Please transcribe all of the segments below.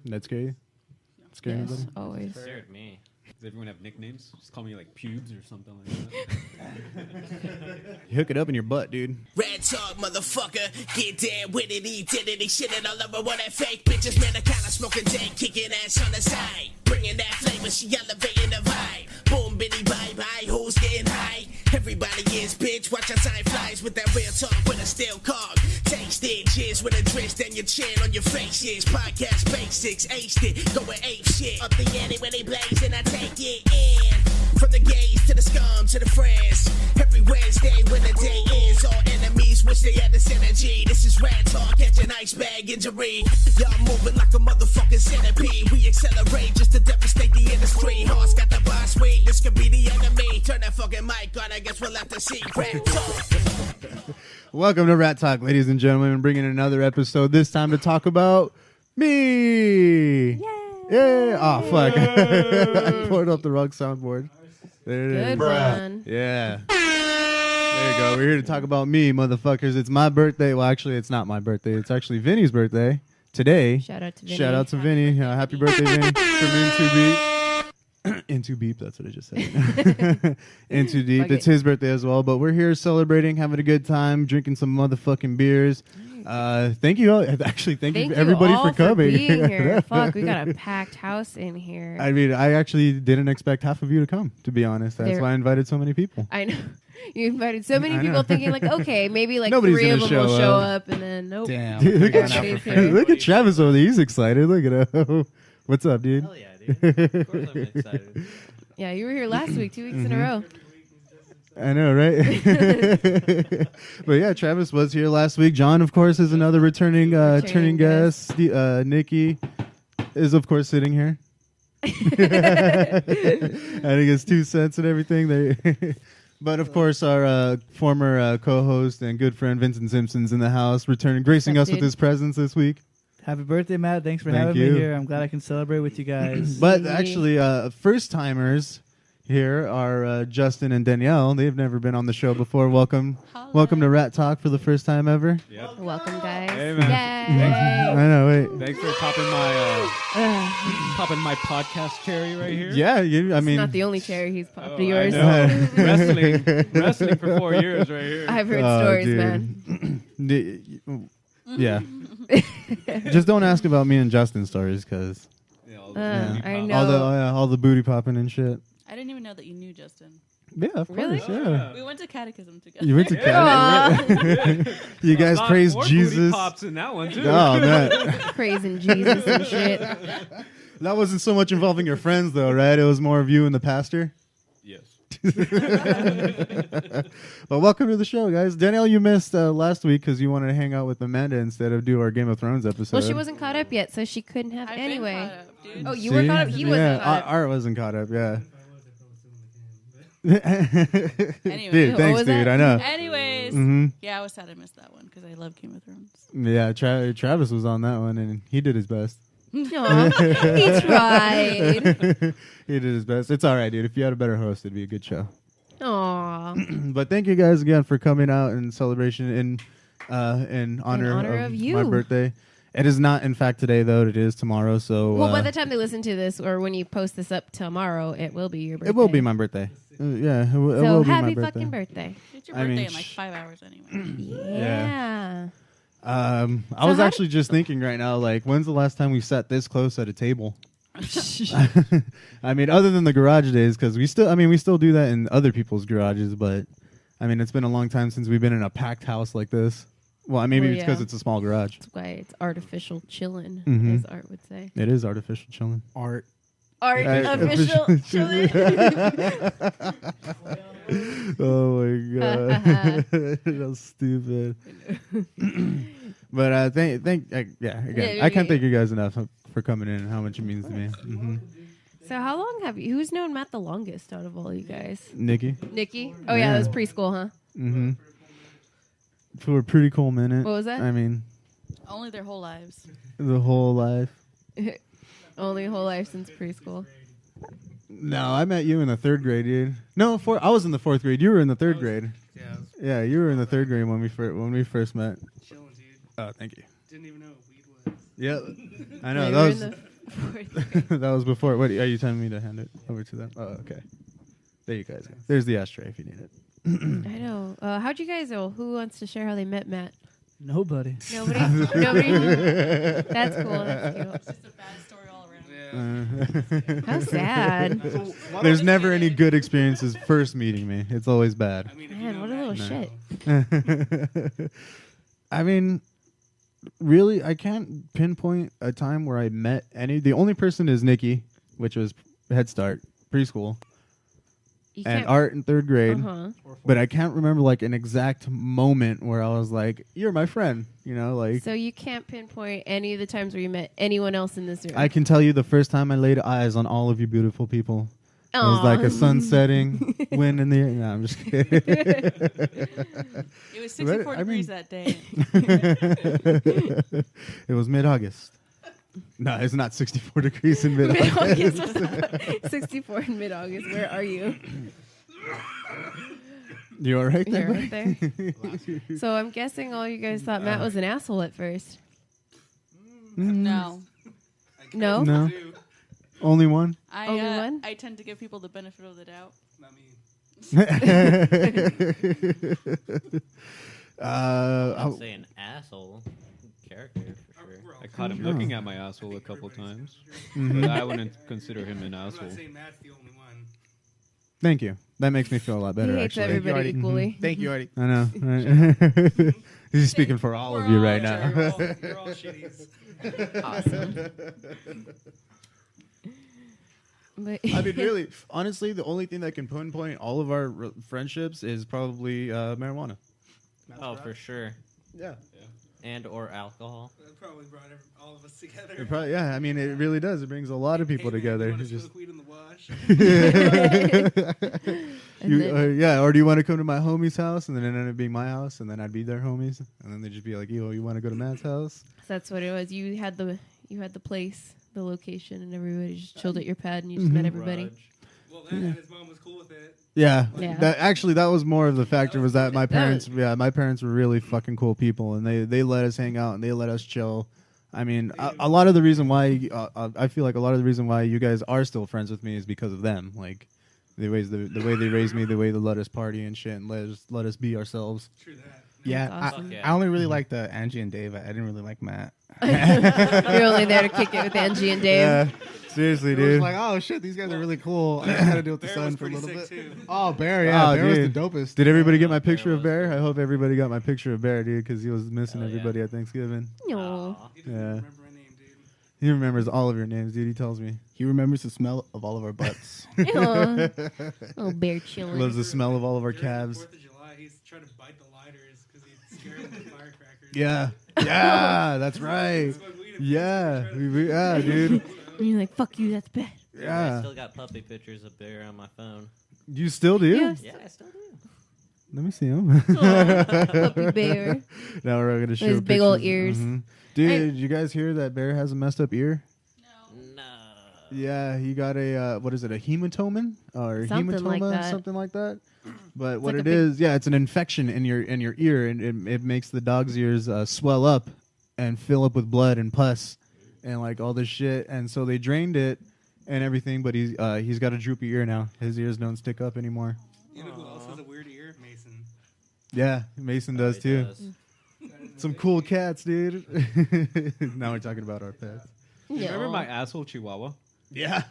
That scare you? Scare Yes, anybody? always. Scared me. Does everyone have nicknames? Just call me like Pubes or something like that. You hook it up in your butt, dude. Red talk, motherfucker. Get down with it, identity, shit it all over with that fake bitches. Man, I kinda smoking dank, kicking ass on the side. Bringing that flavor, she elevating the vibe. Boom, bitty, bye bye, who's getting high? Everybody is bitch, watch our time flies with that real talk with a steel cog. Taste it, cheers with a twist and your chin on your face. Yes, podcast basics, aced it, going ape shit. Up the ante when they blaze and I take it in. From the gays to the scum to the friends. Every Wednesday when the day ends, all enemies wish they had this energy. This is Ratt Talk, catch an ice bag injury. Y'all moving like a motherfucking centipede. We accelerate just to devastate the industry. Hearts got the boss weight, this could be the enemy. Turn that fucking mic on, I guess we'll have to see. Ratt Talk. Welcome to Ratt Talk, ladies and gentlemen. I'm bringing another episode, this time to talk about me. Yay! Oh, fuck. I poured up the wrong soundboard. There it is. Good one. Yeah. There you go. We're here to talk about me, motherfuckers. It's my birthday. Well, actually, it's not my birthday. It's actually Vinny's birthday today. Shout out to Vinny. Shout out to Vinny. Happy birthday, Vinny. From Into Beep. Into Beep, that's what I just said. Into Deep. Fuck It's it. his birthday as well. But we're here celebrating, having a good time, drinking some motherfucking beers. Thank you all. Actually, thank you everybody all for coming. being here. Fuck, we got a packed house in here. I mean, I actually didn't expect half of you to come, to be honest. That's why I invited so many people. I know. You invited so many I people know. thinking like, okay, maybe like Nobody's 3 of gonna them will show show up. up, and then nope. Damn. Dude, look at, Everybody's here. look at Travis over there. He's excited. Look at him. What's up, dude? Hell yeah, dude. Of course I'm excited. Yeah, you were here last week, 2 weeks in a row. I know, right? But yeah, Travis was here last week. John, of course, is another returning guest. Nicky is, of course, sitting here. Adding his 2 cents and everything. But, of course, our former co-host and good friend Vincent Simpson's in the house, returning, gracing What's us up, with dude? his presence this week. Happy birthday, Matt. Thanks for Thank having you. me here. I'm glad I can celebrate with you guys. But Yay. actually, first-timers here are Justin and Danielle. They've never been on the show before. Welcome to Ratt Talk for the first time ever. Yep. Welcome, guys. Hey, man. Yay. I know, wait. Thanks for popping my podcast cherry right here. Yeah, I mean, Not the only cherry he's popped to I yours. know. wrestling for 4 years right here. I've heard Oh, stories, dude. man. Yeah. Just don't ask about me and Justin's stories, because Yeah, I know. all the booty popping and shit. I didn't even know that you knew Justin. Yeah, of Really? course. Yeah. We went to catechism together. You went to Canada. You guys Lot praise more booty Jesus. pops in that one too. Oh man, Praising Jesus and shit. that wasn't so much involving your friends though, right? It was more of you and the pastor. Yes. Well, welcome to the show, guys. Danielle, you missed last week because you wanted to hang out with Amanda instead of do our Game of Thrones episode. Well, she wasn't caught up yet, so she couldn't have I've anyway. been caught up, dude. Oh, you were caught up? He wasn't caught up. Art wasn't caught up, yeah. Anyway. Dude, What thanks, was dude. that? I know. Anyways, Mhm. yeah, I was sad I missed that one because I love Game of Thrones. Yeah, Travis was on that one, and he did his best. Aw, he tried. He did his best. It's all right, dude. If you had a better host, it'd be a good show. Aw. But thank you guys again for coming out in celebration in honor of you. my birthday. It is not, in fact, today, though. It is tomorrow. So Well, by the time they listen to this, or when you post this up tomorrow, it will be your birthday. it will be my birthday. Yeah, it will So be my happy birthday. fucking birthday. It's your I birthday mean, in like 5 hours anyway. Yeah. I So was how actually just thinking right now, like, when's the last time we sat this close at a table? I mean, other than the garage days, because we still do that in other people's garages, but I mean, it's been a long time since we've been in a packed house like this. Well, maybe Well, it's because yeah. it's a small garage. That's why it's artificial chilling, Mhm. as Art would say. It is artificial chilling. Art. Artificial chilling. Oh my god, that's stupid. But again, I can't thank you guys enough for coming in and how much it means to me. Mm-hmm. So how long have you? Who's known Matt the longest out of all you guys? Nicky. Nicky. Oh yeah, that was preschool, huh? Mm-hmm. For a pretty cool minute. What was that? I mean, Only their whole lives. the whole life. Only whole life since preschool. No, I met you in the 3rd grade, dude. No, I was in the 4th grade. You were in the 3rd grade. Yeah, you were in the 3rd grade when we first met. Chilling, dude. Oh, thank you. Didn't even know what weed was. Yeah, I know. Yeah, That was That was before. What are you telling me to hand it over to them? Oh, okay. There you guys go. There's the ashtray if you need it. I know. How'd you guys know? Who wants to share how they met Matt? Nobody. Nobody. Nobody. That's cool. That's cute. It's just a bad story all around. How sad. There's never any good experiences first meeting me. It's always bad. Man, what a little shit. I mean, really, I can't pinpoint a time where I met any. The only person is Nicky, which was Head Start, preschool, You and can't- art in third grade. Uh-huh. But I can't remember like an exact moment where I was like, "You're my friend," you know, like. So you can't pinpoint any of the times where you met anyone else in this room. I can tell you the first time I laid eyes on all of you beautiful people. It was Aw. like a sun setting, wind in the air. No, I'm just kidding. It was 64 I degrees mean- that day. It was mid-August. No, it's not 64 degrees in mid-August. Mid-August. 64 in mid-August. Where are you? You all right there? You're right there. So I'm guessing all you guys thought Matt was an asshole at first. No. No? No. Only one? Only one? I tend to give people the benefit of the doubt. Not me. I'd say an asshole character for sure. I caught him looking at my asshole a couple times. Mhm. But I wouldn't consider him an I'm asshole. not saying Matt's the only one. Thank you. That makes me feel a lot better, He hates actually. everybody equally. Thank you, Artie. I know. He's speaking for all of you right now. We're all shitties. Awesome. But I mean, really, honestly, the only thing that can pinpoint all of our friendships is probably marijuana. Oh, for sure. Yeah. And or alcohol. That probably brought all of us together. It probably, yeah, I mean, it really does. It brings a lot of people Hey, man, together. You want It's to just, smoke weed in the wash? And then- yeah, or do you want to come to my homie's house? And then it ended up being my house, and then I'd be their homies. And then they'd just be like, yo, you want to go to Matt's house? that's what it was. You had the place, the location, and everybody just chilled at your pad, and you just met everybody. Raj. Well, that and his mom was cool with it. Yeah, Yeah. That was more of the factor was that my That was- parents, my parents were really fucking cool people, and they let us hang out and they let us chill. I mean, a lot of the reason why I feel like a lot of the reason why you guys are still friends with me is because of them. Like the way they raised me, the way they let us party and shit, and let us be ourselves. True that. Yeah, That's awesome. I only really liked Angie and Dave. I didn't really like Matt. You're only there to kick it with Angie and Dave. Yeah, seriously, It was dude. like, oh shit, these guys are really cool. I just had to deal with the Bear sun was for a pretty little bit. sick, too. Oh, Bear, yeah, Oh, Bear was dude. the dopest. Did everybody get my Bear picture of was Bear? cool. I hope everybody got my picture of Bear, dude, because he was missing Hell yeah. everybody at Thanksgiving. No. Aw. He doesn't Yeah. remember my name, dude. He remembers all of your names, dude. He tells me. He remembers the smell of all of our butts. Ew. Little bear chilling. Loves the smell of all of our During calves. The 4th of July, he's trying to bite the lighters because he's scared of the firecrackers. Yeah, yeah, that's right. Smoke weed and Yeah, try to- yeah, dude. And you're like, fuck you, that's bad. I Yeah, still got puppy pictures of Bear on my phone. you still do? Yes. Yeah, I still do. Let me see him. Puppy bear. Now we're gonna show his big old pictures. ears. Mhm. Dude, did you guys hear that Bear has a messed up ear? No. Yeah, he got a what is it? A hematomen or Something hematoma, like that. something like that. But what like it a big- is, yeah, it's an infection in your ear, and it makes the dog's ears swell up and fill up with blood and pus and like all this shit. And so they drained it and everything, but he's got a droopy ear now. His ears don't stick up anymore. You know who else has a weird ear? Mason. Yeah, Mason does He too. does. Some cool cats, dude. Now we're talking about our pets. You remember No. my asshole chihuahua? Yeah.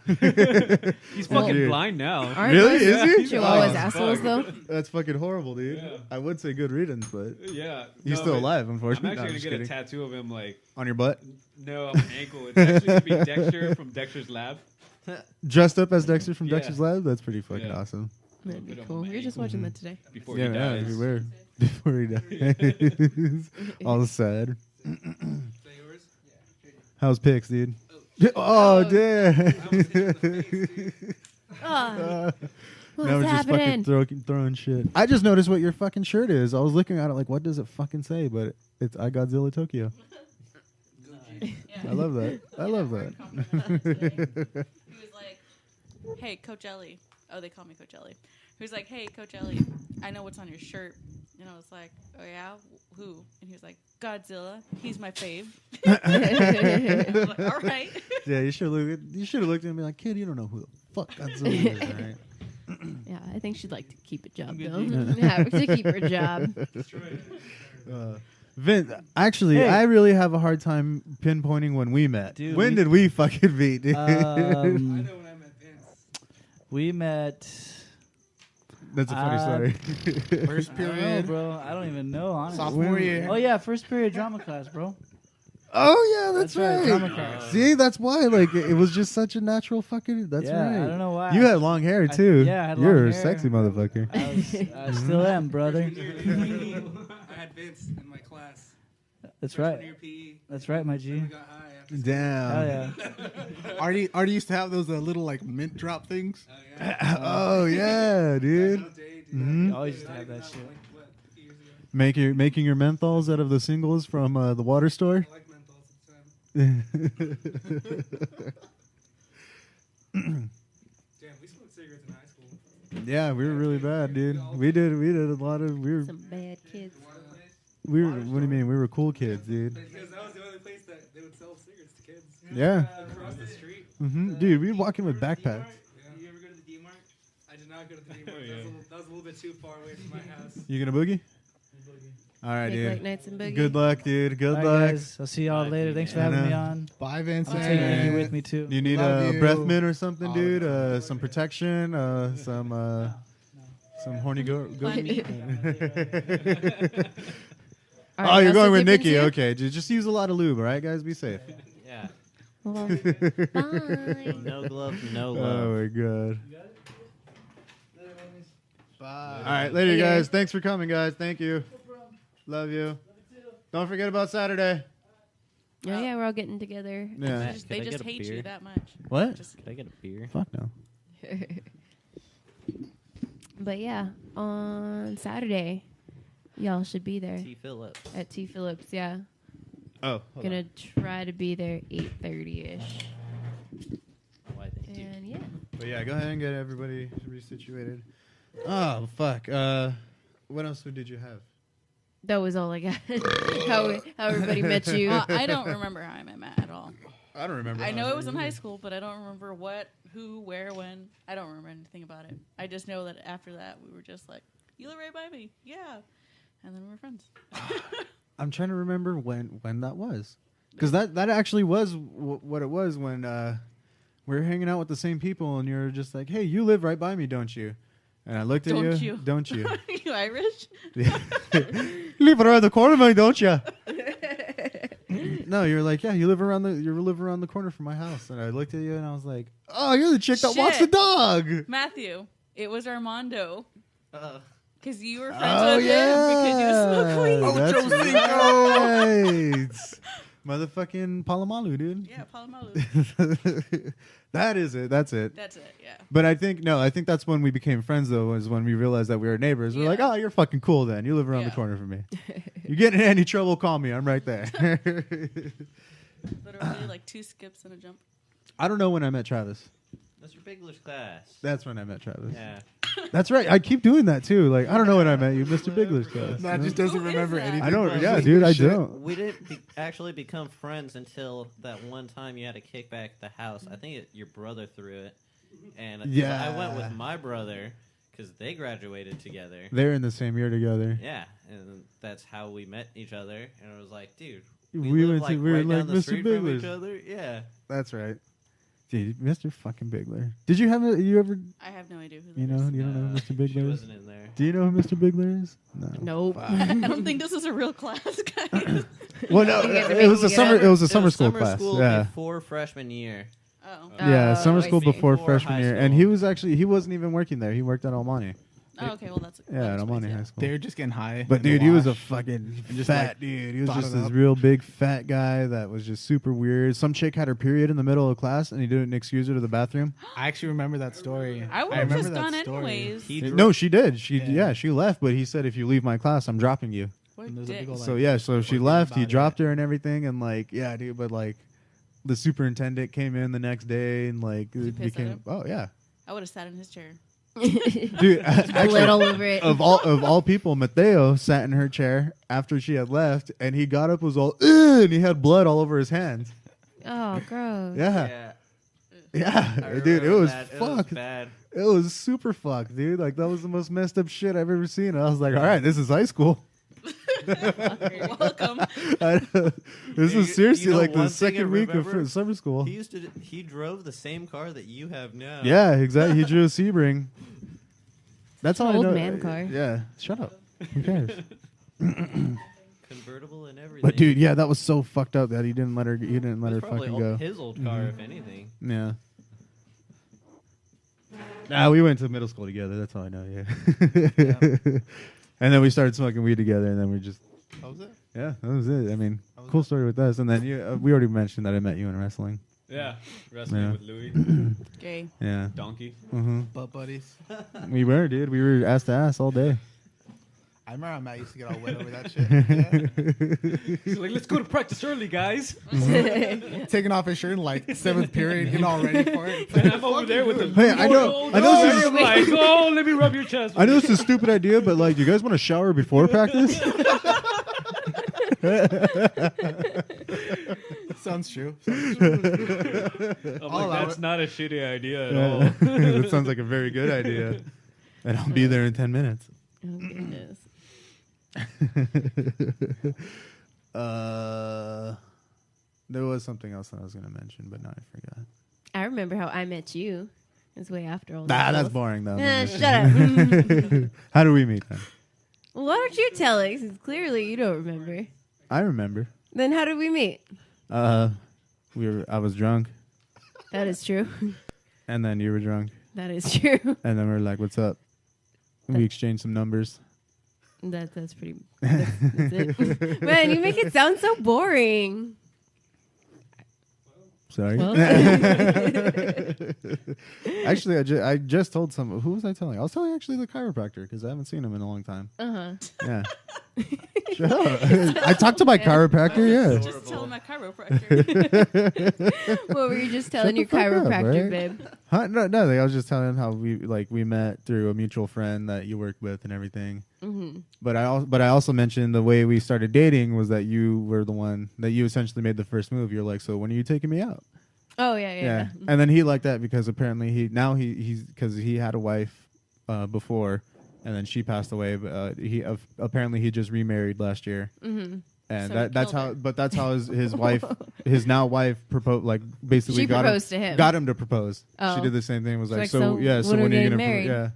He's fucking Dude. blind now. Aren't Really? most Is he? Chihuahuas Oh, assholes, though? That's fucking horrible, dude. Yeah. I would say good riddance, but Yeah. he's No, still but alive, I'm unfortunately. actually No, gonna just get a kidding. tattoo of him, like, On your butt? no, on my ankle. It's actually gonna be Dexter from Dexter's Lab. Dressed up as Dexter from Yeah. Dexter's Lab? That's pretty fucking Yeah. awesome. That'd be Put 'em cool. on my You're just watching that today. Before Yeah, he yeah, dies. it'd be weird. Before he dies. All sad. Is that yours? How's Pix, dude? Oh, damn. I almost hit you in the face, dude. Oh, what's Now we're just happening? fucking throwing shit. I just noticed what your fucking shirt is. I was looking at it like, what does it fucking say? But it's I Godzilla Tokyo. I love that. I love that. He was like, hey, Coach Ellie. Oh, they call me Coach Ellie. He was like, hey, Coach Ellie, I know what's on your shirt. And I was like, oh yeah, who? And he was like, Godzilla. He's my fave. I was like, all right. Yeah, you should look. You should have looked at me like, kid, you don't know who the fuck Godzilla is, right? Yeah, I think she'd like to keep a job, Good though. deal. Yeah, to keep her job. Vince, actually, Hey. I really have a hard time pinpointing when we met. Dude, when we- did we fucking meet, dude? I know when I met Vince. We met. That's a funny story. First I don't know, period, bro. I don't even know, honestly. sophomore year. Oh yeah, first period drama class, bro. Oh yeah, that's, That's right, right. drama class. See, that's why. Like, it was just such a natural fucking. That's Yeah, right. I don't know why. You had long hair too. yeah, I had You're long a hair. sexy motherfucker. I still am, brother. I had Vince in my class. That's Freshman right. year PE. That's right, my G. We got high after school. Damn. Hell yeah. Artie used to have those little like mint drop things. Oh, yeah. Oh yeah, dude. All day, dude. Mhm. You always used to have that shit. Like, what, a few years ago? Making your menthols out of the singles from the water store. I like menthols at the time. Damn, we smoked cigarettes in high school. Yeah, we were really bad, dude. We did a lot of Some bad kids. what do you mean? We were cool kids, dude. Because that was the only place that they would sell cigarettes to kids. Yeah. Across the street. Dude, we'd walk in with backpacks. Did you ever go to the D-Mart? I did not go to the D-Mart. That was a little bit too far away from my house. You gonna boogie? All right, Big late dude. nights and boogie. Good luck, dude. Good All right, luck. guys. I'll see y'all Bye, later. dude. Thanks for I having know. me on. Bye, I'm Vincent. taking Nicky with me too. Do you need Love a you. breath mint or something, Oh, dude? yeah. Some protection, some horny Plan B. All Oh, right, you're also going with dip Nicky. into- Okay, just use a lot of lube, all right, guys? Be safe. Yeah. Well, bye. No glove, no Oh love. my god. Bye. All right, later, Later. guys. Thanks for coming, guys. Thank you. Love you. Don't forget about Saturday. Oh, yeah, we're all getting together. Yeah. Matt, They could I just get a hate beer? you that much. What? Just Could I get a beer? Fuck no. But yeah, on Saturday, y'all should be there T. Phillips. at T. Phillips. Yeah, Oh, gonna try to be there 8:30ish. Why, thank you. And yeah, But yeah, go ahead and get everybody resituated. Oh fuck. What else did you have? that was all I got. how everybody met you. Well, I don't remember how I met Matt at all. I don't remember. I know it was in high school, but I don't remember what, who, where, when. I don't remember anything about it. I just know that after that, we were just like, you live right by me. Yeah. And then we were friends. I'm trying to remember when that was, because that actually was what it was when we were hanging out with the same people, and you're just like, "Hey, you live right by me, don't you?" And I looked at Don't you. you? Don't you? You Irish? Live around the corner, man, don't you? No, you're like, yeah, you live around the corner from my house, and I looked at you, and I was like, oh, you're the chick that walks the Shit. dog. Matthew, it was Armando. Because you were friends Oh with yeah, him because you smoke weed. that's right. Motherfucking Palomalu, dude. Yeah, Palomalu. That is it. That's it. That's it, yeah. But I think that's when we became friends, though, was when we realized that we were neighbors. We're Yeah. like, oh, you're fucking cool then. You live around the Yeah. corner from me. You get in any trouble, call me. I'm right there. Literally like 2 skips and a jump. I don't know when I met Travis. Mr. Bigler's class. That's when I met Travis. Yeah. That's right. I keep doing that, too. Like, I don't know when I met you, Mr. Bigler's class. Matt you just know? doesn't Who is remember that? anything. I know. about Yeah, this dude, I shit. don't. We didn't actually become friends until that one time you had to kick back the house. I think your brother threw it. And Yeah. I went with my brother because they graduated together. They're in the same year together. Yeah, and that's how we met each other. And it was like, dude, We live, went to- we were right like down the Mr. street from Bigler's. each other. Yeah. That's right. Dude, Mr. fucking Bigler. Did you ever, I have no idea who that you know, is. you don't know who Mr. She Bigler is? wasn't in there. Do you know who Mr. Bigler is? No. Nope. I don't think this is a real class, guys. Well, no, You guys are it was a making it summer. up. It was a summer school summer class. school Yeah, before freshman year. Oh. yeah, summer I school see. before Before freshman high year, and school. he wasn't even working there. He worked at Almani. Oh, okay, well, that's... Yeah, at that Almani explains High it. School. They were just getting high. But in the dude, he was a wash. fucking just, fat like, dude. He was thought just it this up. real big fat guy that was just super weird. Some chick had her period in the middle of class, and he didn't excuse her to the bathroom. I actually remember that story. I would have remember just that gone story. anyways. He No, she did. She Yeah. she left, but he said if you leave my class, I'm dropping you. What And there's a dick. big ol', So like, yeah, so she forget left. He about dropped it. her and everything, and like yeah, dude. But like the superintendent came in the next day, and like you it piss at became him? oh yeah. I would have sat in his chair. Dude, actually, Blood all over it. of all people, Mateo sat in her chair after she had left, and he got up, was all, "Ugh," and he had blood all over his hands. Oh, gross. Yeah, I dude, it remember was that. It was fucked. bad. It was super fucked, dude. Like, that was the most messed up shit I've ever seen. I was like, all right, this is high school. Welcome. This You- is seriously you know like the one thing I second week remember? of summer school. He drove the same car that you have now. Yeah, exactly. He drew a Sebring. That's all I Old know. man car. Yeah, shut up. Who cares? Convertible and everything. But dude, yeah, that was so fucked up that he didn't let her. He didn't It let her was probably fucking go. his old car, if anything. Yeah. Nah, we went to middle school together. That's all I know. Yeah. And then we started smoking weed together, and then we just. How was it? Yeah, that was it. I mean, cool story with us. And then we already mentioned that I met you in wrestling. Yeah, wrestling Yeah. with Louis, Gay. Yeah. Donkey. Mm-hmm. Butt buddies. We were, dude. We were ass to ass all day. I remember how Matt used to get all wet over that shit. He's like, let's go to practice early, guys. Yeah. Taking off his shirt in like 7th period, getting all ready for it. And I'm over there with the. Hey, I know this is- I'm like, oh, let me rub your chest. I know this is a stupid idea, but like, you guys want to shower before practice? Sounds true. I'm I'll like, allow that's it. not a shitty idea at Yeah. all. That sounds like a very good idea. And I'll be there in 10 minutes. Oh, goodness. There was something else that I was going to mention, but now I forgot. I remember how I met you. It was way after all Nah, this. that's boring though. Shut up. How do we meet then? Well, why don't you tell us? 'Cause clearly you don't remember. I remember. Then how did we meet? I was drunk, That is true. and then you were drunk, That is true. and then we were like, "What's up?" We exchanged some numbers. That's pretty. That's it. Man, you make it sound so boring. Sorry. Well. Actually, I just told some. Who was I telling? I was telling actually the chiropractor because I haven't seen him in a long time. Yeah. Shut up. I talked to my chiropractor. Yeah. Just tell my chiropractor. What were you just telling your the fuck up, chiropractor, right? babe? Huh? No, nothing. I was just telling him how we met through a mutual friend that you worked with and everything. Mm-hmm. But I also mentioned the way we started dating was that you were the one that you essentially made the first move. You're like, so when are you taking me out? Oh yeah. And then he liked that because apparently he's because he had a wife before, and then she passed away. But apparently he just remarried last year. Mm-hmm. And So he that's killed how. her. But that's how his wife, his now wife, proposed. Like basically She got proposed to him. Got him to propose. Oh. She did the same thing. Was She's like, like, so so yeah. So when are when we are you getting gonna? married? Yeah.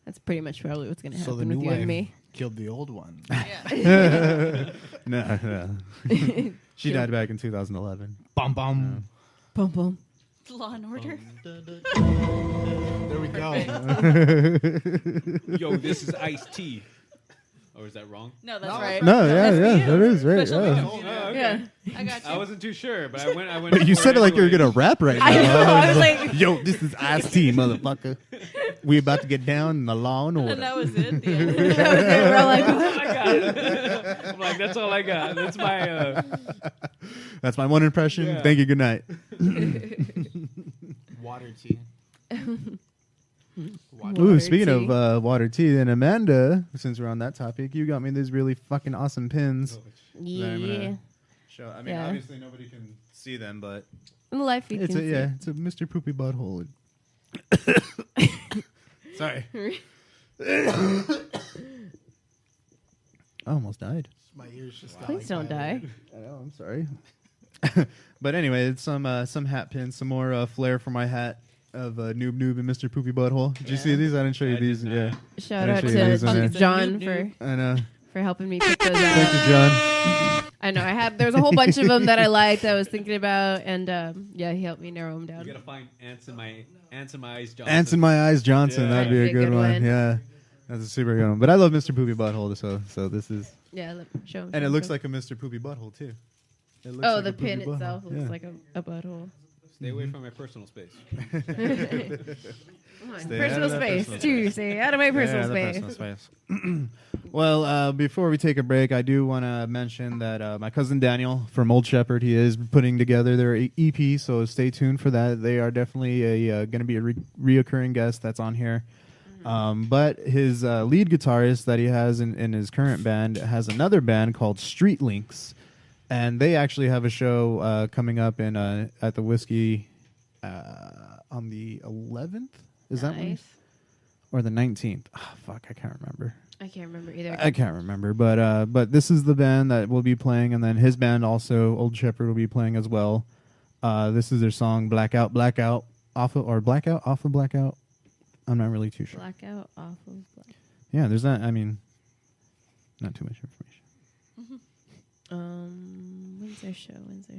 That's pretty much probably what's gonna So the happen new with you and wife me. killed the old one. No. She died back in 2011. Bum bum. Boom boom. Law and Order. There we go. Yo, this is iced tea. Or is that wrong? No, that's right. No, yeah, That's for yeah, you. that is right. Special Yeah. mention. Oh, okay. Yeah. I got you. I wasn't too sure, but I went. You for said it like you were anyway. gonna rap right now. I know. I was like, Yo, this is Ice-T, motherfucker. We about to get down in the law and order. And that was it. The end. that was it. We're all like, That's all I got. I'm like, that's all I got. That's my. That's my one impression. Yeah. Thank you. Good night. Water tea. Water. Ooh, Water speaking tea. of water tea, then Amanda, since we're on that topic, you got me these really fucking awesome pins. yeah. Show. I mean, Yeah. obviously nobody can see them, but In life, you it's can a it's a Mr. Poopy Butthole. Sorry, I almost died. My ears just got Please like don't die. I know. I'm sorry. But anyway, it's some hat pins, some more flair for my hat of Noob and Mr. Poopy Butthole. Did you see these? I didn't show you I these. did Yeah, not. Shout I out show you these in to there. John Noob. I know. for helping me pick those Thank out. you, John. I know. There's a whole bunch of them that I liked. I was thinking about, and yeah, he helped me narrow them You down. gotta find ants in my eyes, Johnson. Ants in my eyes, Johnson. Yeah. That'd be a That'd be a good good one. one. Yeah, that's a super good one. But I love Mr. Poopy Butthole, so this is, Yeah, show him. and it looks like a Mr. Poopy Butthole too. It looks Oh, like the a poopy pin butthole. itself looks Yeah. like a butthole. Stay away from my personal space. Come on, Stay personal out of that space, personal too. Stay out of my personal Yeah, space. the personal space. Well, before we take a break, I do want to mention that my cousin Danielle from Old Shepherd, he is putting together their EP, so stay tuned for that. They are definitely going to be a reoccurring guest that's on here. But his lead guitarist that he has in his current band has another band called Street Links, and they actually have a show coming up in at the Whiskey on the 11th. Is that one? Or the 19th? Oh, fuck, I can't remember. I can't remember either. I can't remember, but this is the band that will be playing, and then his band also, Old Shepherd, will be playing as well. This is their song Blackout off of Blackout. I'm not really too sure. Blackout off of Blackout. Yeah, there's not. I mean, not too much information. When's their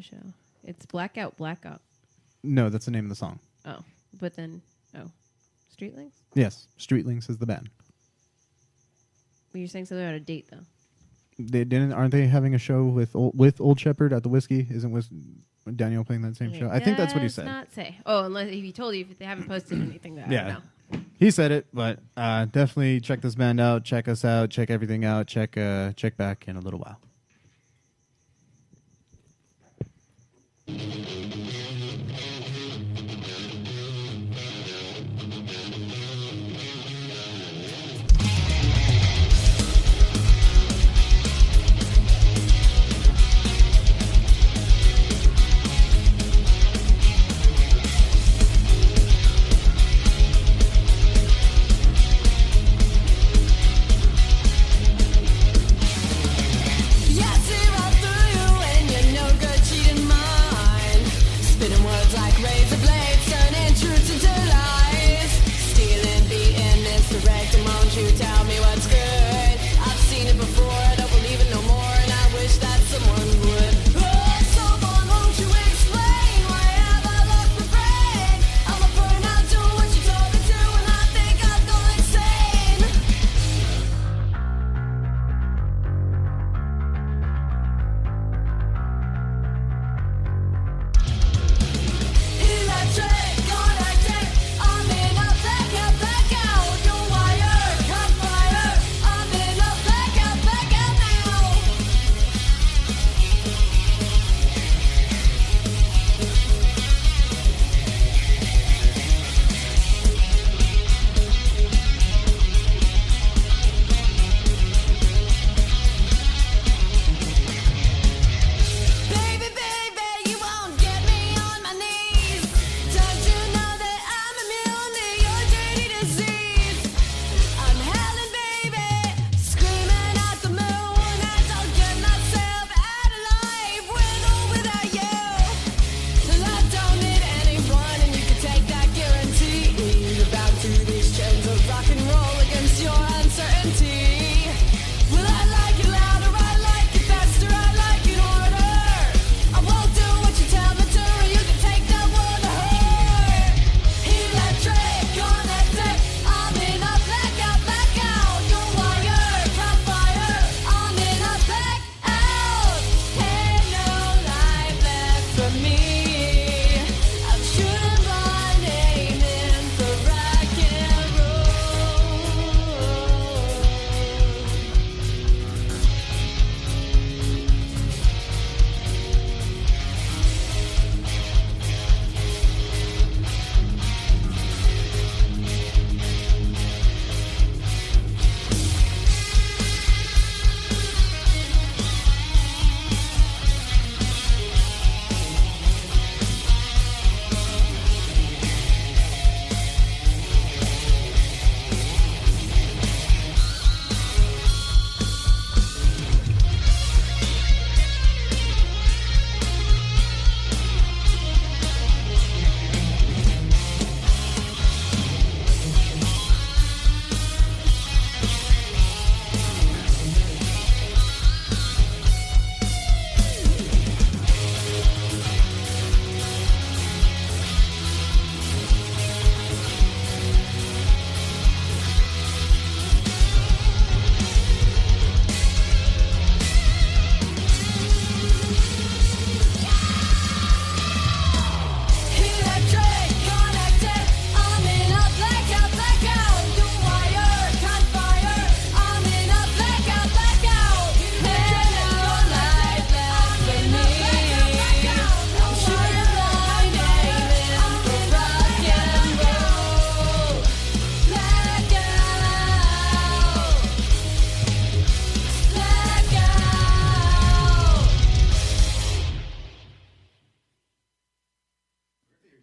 show? It's Blackout. No, that's the name of the song. Oh, but then Street Links. Yes, Street Links is the band. Well, you're saying something about a date though. Aren't they having a show with Old Shepherd at the Whiskey? Isn't Danielle playing that same show? I think that's what he said. Not say. Oh, unless if he told you if they haven't posted anything that I don't know. He said it, but definitely check this band out, check us out, check everything out, check back in a little while.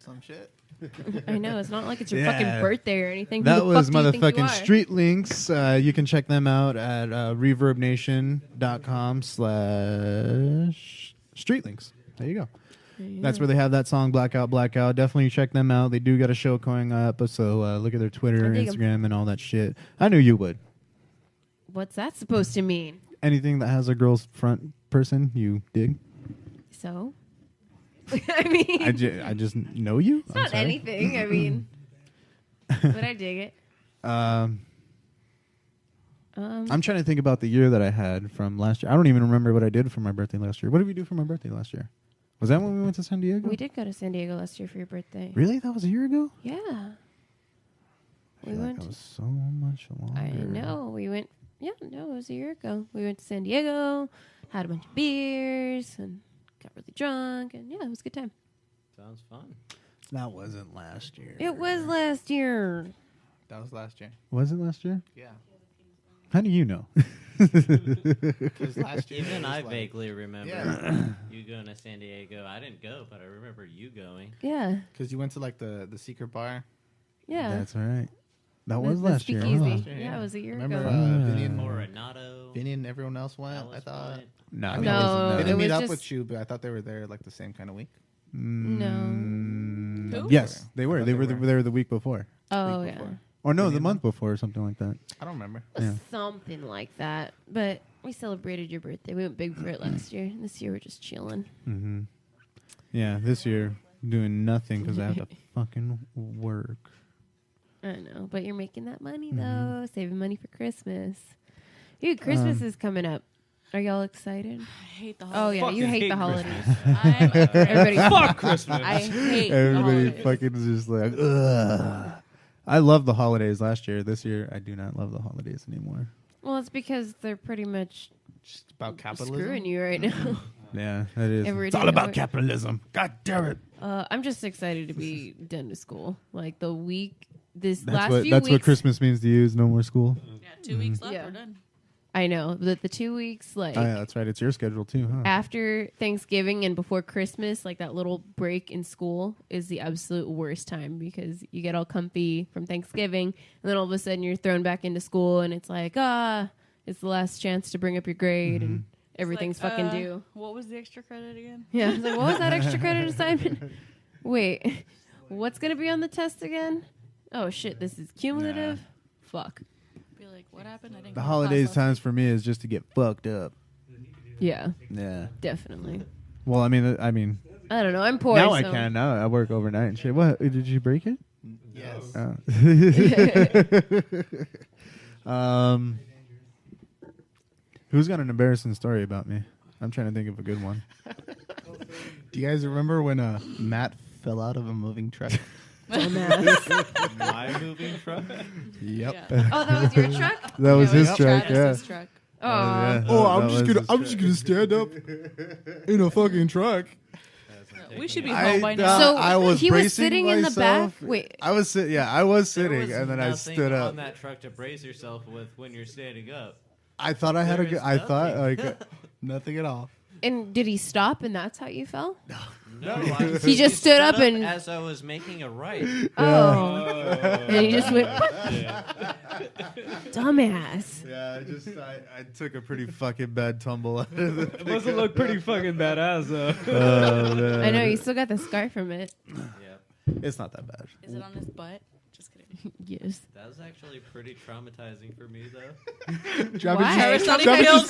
some shit. I know. It's not like it's your Yeah. fucking birthday or anything. Who That the was fuck do you think you motherfucking are? Street Links. You can check them out at reverbnation.com/streetlinks. There you go. That's where they have that song Blackout, Blackout. Definitely check them out. They do got a show going up, so look at their Twitter, I dig 'em. Instagram, and all that shit. I knew you would. What's that supposed to mean? Anything that has a girl's front person, you dig. So? I mean, I just know you. it's not anything. I mean, but I dig it. I'm trying to think about the year that I had from last year. I don't even remember what I did for my birthday last year. What did we do for my birthday last year? Was that when we went to San Diego? We did go to San Diego last year for your birthday. Really? That was a year ago? Yeah. I We feel like went. that was so much longer. I know. We went. Yeah, no, it was a year ago. We went to San Diego, had a bunch of beers, and got really drunk, and yeah, it was a good time. Sounds fun. That wasn't last year. It was last year. That was last year. Was it last year? Yeah. How do you know? Because last year. Even it was I like- vaguely remember Yeah. you going to San Diego. I didn't go, but I remember you going. Yeah, Because you went to like the secret bar. yeah. That's right. That The- was the last year. speakeasy. Huh? Last year, Yeah, yeah. it was a year Remember ago. Vinny and Coronado. Vinny and everyone else went. I Alice thought. Point. No, I that mean, No, wasn't they that. it didn't was meet up just- with you, but I thought they were there like the same kind of week. Who? Yes, they were. I thought They they were were. there the week before. Oh week yeah, before. Or no, the Vinny month before or something like that. I don't remember. Yeah. something like that. But we celebrated your birthday. We went big for it last year. This year we're just chilling. Mm-hmm. Yeah, this year doing nothing because I have to fucking work. I know, but you're making that money Mm-hmm. though, saving money for Christmas. Dude, Christmas is coming up. Are y'all excited? I hate the Oh holidays. yeah, you Fucking hate hate the holidays. I'm Everybody, Fuck Christmas. I hate the Everybody holidays. fucking is just like, ugh. I love the holidays last year. This year, I do not love the holidays anymore. well, it's because they're pretty much Just about capitalism. screwing you right now. Yeah, that is. Every It's all day about now. capitalism. God damn it. I'm just excited to be done to school. Like the week, this That's last what few that's weeks. what Christmas means to you is no more school. Yeah, 2 weeks left. Yeah. We're done. I know that the 2 weeks, like Oh yeah, that's right. It's your schedule too, huh? after Thanksgiving and before Christmas, like that little break in school is the absolute worst time because you get all comfy from Thanksgiving and then all of a sudden you're thrown back into school and it's like, it's the last chance to bring up your grade and everything's Like, fucking due. What was the extra credit again? Yeah, it's like, what was that extra credit assignment? Wait, what's going to be on the test again? Oh shit, this is cumulative? Fuck. Be like, what happened? I didn't. The go to holidays class last times for me is just to get fucked up. Yeah, Yeah. definitely. Well, I mean, I don't know. I'm poor. now I so- can. Now I work overnight and shit. What? Did you break it? Yes. Who's got an embarrassing story about me? I'm trying to think of a good one. Do you guys remember when Matt fell out of a moving truck? Dumbass. My moving truck. Yep. Yeah. Oh, that was your truck? That was No, it his truck. Yeah. Travis's truck. Oh, yeah. Oh, That I'm was just his gonna stand up in a fucking truck. We should be I- home by now. So I was he was bracing sitting in the back. myself. Wait, I was I was There sitting, was and then I nothing stood up. on that truck to brace yourself with when you're standing up. I thought I had a There good. is I thought nothing. like Nothing at all. and did he stop and that's how you fell? No, I He just stood up and- as I was making a right. Oh, and he just went, Yeah. dumbass. yeah. I took a pretty fucking bad tumble out of the. It must have looked pretty fucking badass though. Oh, man. I know you still got the scar from it. Yeah, It's not that bad. Is it on his butt? Just kidding. Yes. that was actually pretty traumatizing for me, though. Why? Travis thought he killed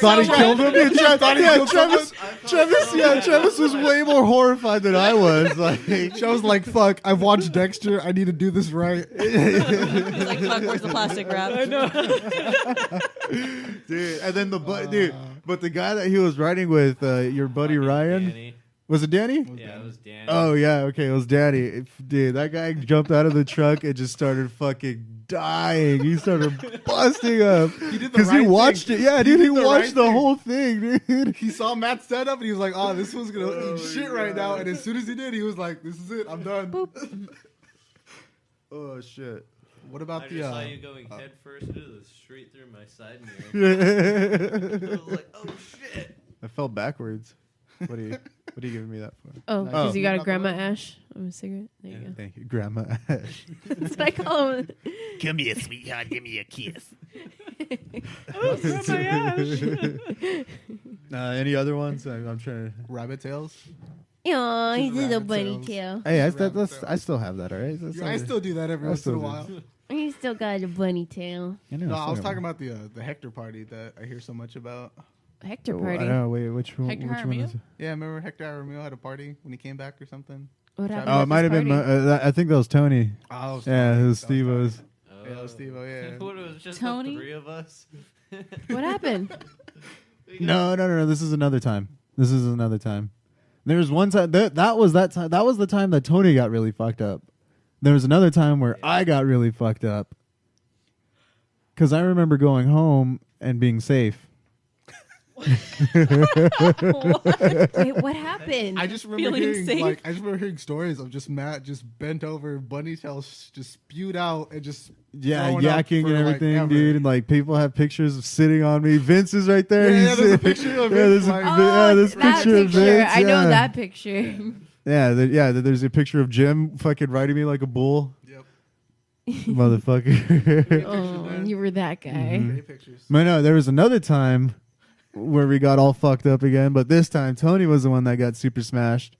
someone. Travis was way more horrified than I was. Like, She was like, "Fuck! I've watched Dexter. I need to do this right." He's like, fuck, where's the plastic wrap? I know. dude, and then but the guy that he was riding with, your buddy Ryan, Danny. was it Danny? Yeah, it was Danny. Oh yeah, okay, it was Danny. Dude, that guy jumped out of the truck and just started fucking dying. He started busting up He did the because he right watched thing. it. Yeah, dude, he did the watched right the thing. whole thing, dude. He saw Matt stand up and he was like, "Oh, this one's gonna eat shit right now." And as soon as he did, he was like, "This is it. I'm done." Oh shit. What I about just the? saw you going head first into the street through my side mirror. I was like, oh shit. I fell backwards. What do you? What are you giving me that for? Oh, Nice. because you got a Not Grandma the Ash. I'm a cigarette. There you go. Thank you, Grandma Ash. That's what I call him. Come here, sweetheart. Give me a kiss. Any other ones? I'm trying to. Rabbit tails. Oh, he's a little Rabbit bunny tails. tail. Hey, Rabbit I still have that, all right? That's I still do that every I once in still a do. while. He still got a bunny tail. No, I was talking about the Hector party that I hear so much about. Hector I party. don't know. Wait, which one? Hector Which one is Jaramillo? it? Yeah, remember Hector Jaramillo had a party when he came back or something? What happened? Oh, at it might this have been. party? I think that was Tony. Oh, Yeah, it was Steve-O's. Yeah, it was Steve-O, yeah. What, it was just Tony? the three of us. What happened? No. This is another time. There was one time that was that time. That was the time that Tony got really fucked up. There was another time where I got really fucked up because I remember going home and being safe. Wait, what happened? I just remember Feeling safe? hearing stories of just Matt just bent over, bunny tails just spewed out and just Yeah, throwing up yakking for, and like, everything, ever. dude. And like people have pictures of sitting on me. Vince is right there. Yeah, He's there's a picture of Vince, there's a, like- Oh, this that picture of Vince. I know yeah. that picture. Yeah, there's a picture of Jim fucking riding me like a bull. Yep. Motherfucker. Oh, you were that guy. Mhm. Great pictures. But no, there was another time where we got all fucked up again, but this time Tony was the one that got super smashed,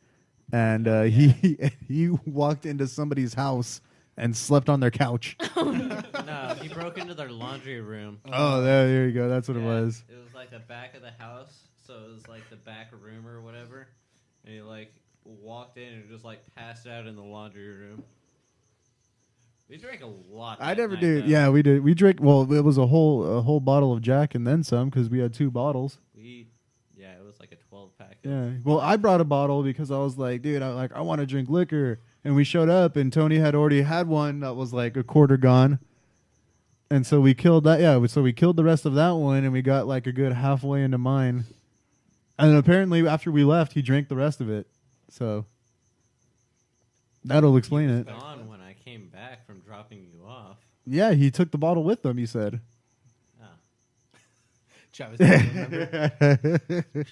and he walked into somebody's house and slept on their couch. No, he broke into their laundry room. Oh, there you go. That's what it was. It was like the back of the house, so it was like the back room or whatever. And he like walked in and just like passed out in the laundry room. We drank a lot. I that never night, did. though. Yeah, we did. We drank. Well, it was a whole bottle of Jack and then some because we had 2 bottles. Yeah, it was like a 12-pack. Yeah. Well, I brought a bottle because I was like, dude, I want to drink liquor. And we showed up, and Tony had already had one that was like a quarter gone. And so we killed that. Yeah, so we killed the rest of that one, and we got like a good halfway into mine. And apparently, after we left, he drank the rest of it. So that'll explain it. Gone when I came back from dropping you off. Yeah, he took the bottle with him. He said. Oh. Travis doesn't remember.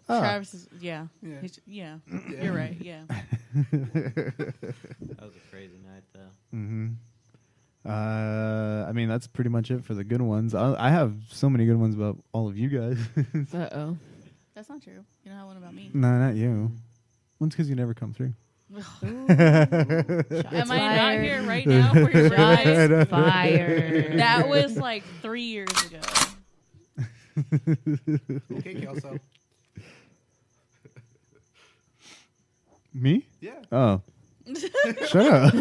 Ah. Travis is, yeah. Yeah. Yeah. You're right, yeah. That was a crazy night, though. Mm-hmm. I mean, that's pretty much it for the good ones. I have so many good ones about all of you guys. Uh-oh. That's not true. You don't have one about me. No, not you. One's because you never come through. Am I not here right now for your birthday? Shots fired. That was like 3 years ago. Okay, Kelso. Me? Yeah. Oh. Shut up.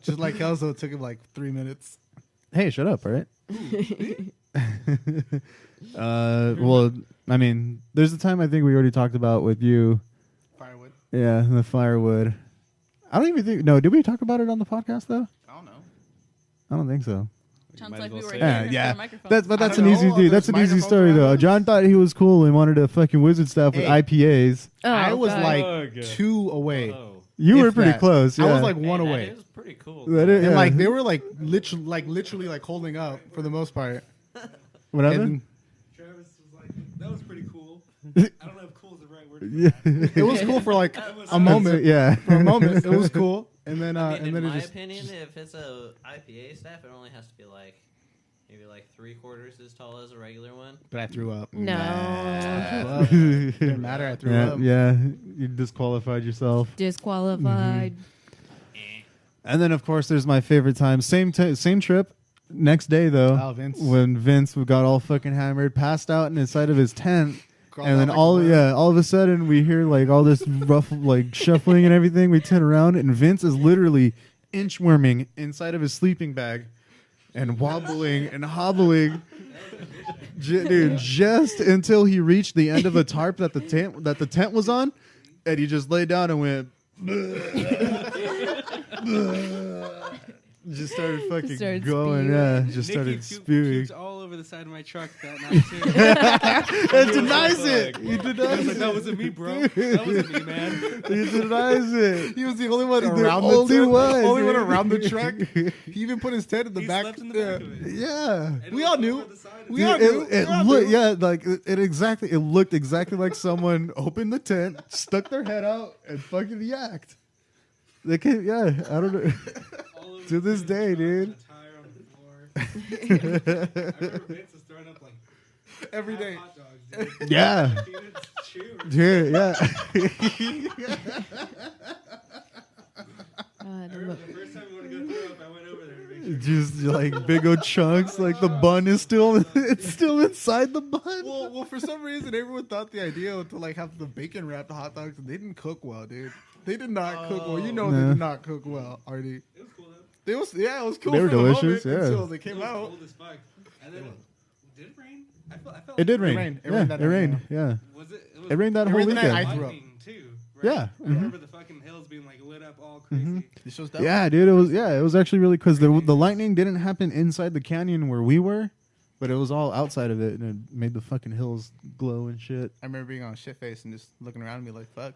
Just like Kelso, it took him like 3 minutes. Hey, shut up, all right? Well, I mean, there's a time I think we already talked about with you. Firewood. Yeah, the firewood. I don't even think. No, did we talk about it on the podcast though? I don't know. I don't think so. Sounds might like as we well were say here it. in front Yeah. of the microphone. But that's I an don't easy know. dude. That's There's an easy microphones story around though. us. John thought he was cool and wanted to fucking wizard stuff with Hey. IPAs. Oh, I was God. like Okay. 2 away. Oh. You If were pretty that. close. Yeah. I was like 1 Hey, away. That is pretty cool. That though. is- And yeah. like they were like literally like holding up for the most part. What happened? And Travis was like, that was pretty cool. I don't know if cool is the right word. Yeah. it was cool for like That was a moment. Yeah. For a moment, it was cool. And then I mean, and then in it my just opinion, if it's a IPA staff, it only has to be like maybe like 3/4 as tall as a regular one. But I threw up. No. Didn't matter. I threw up. Yeah, you disqualified yourself. Disqualified. And then, of course, there's my favorite time. Same trip. Next day, though, Oh, Vince. when Vince got all fucking hammered, passed out inside of his tent, Crawled and out then like all a worm. all of a sudden we hear like all this rough like shuffling and everything. We turn around and Vince is literally inchworming inside of his sleeping bag and wobbling and hobbling. Dude, just until he reached the end of the tarp that the tent was on, and he just laid down and went. Just started fucking Started going, spewing. yeah. Just started Nicky spewing. pukes all over over the side of my truck that night too. It denies it. He I denies was like, it. that wasn't me, bro. That wasn't me, man. He denies it. He was the only one The around only the one, only one dude. around the truck. He even put his head in the He back. slept in the back of it. Yeah. And We it all was knew. over the side of We it. all Dude, knew. it We all looked, knew. yeah, like it looked exactly like someone opened the tent, stuck their head out, and fucking yacked. They can't, yeah, I don't know. All over To the this truck, day, on dude. the tire on the floor. I remember Vince was throwing up like Every half day. hot dogs, dude. Yeah, Peanuts, chew. dude, yeah. God, I remember the first time we wanted to go throw up, I went over there to make sure. Just like big old chunks, like the bun is still, it's still inside the bun. Well, for some reason, everyone thought the idea to like have the bacon wrapped hot dogs. They didn't cook well, dude. They did not cook well. You know they No. did not cook well, Artie. It was cool though. It was cool. They were for the delicious, moment yeah. Until they It came was out. cold as fuck. And then, did it rain? I felt It did rain. rained. It Yeah, rained that it night, rained. Yeah. Was it? It rained that It whole rained the night weekend. I threw up. Lightning too. Right? Yeah, I remember the fucking hills being like lit up all crazy. This was dope. Yeah, dude, it was actually really because the lightning didn't happen inside the canyon where we were, but it was all outside of it, and it made the fucking hills glow and shit. I remember being on shit face and just looking around me like, fuck.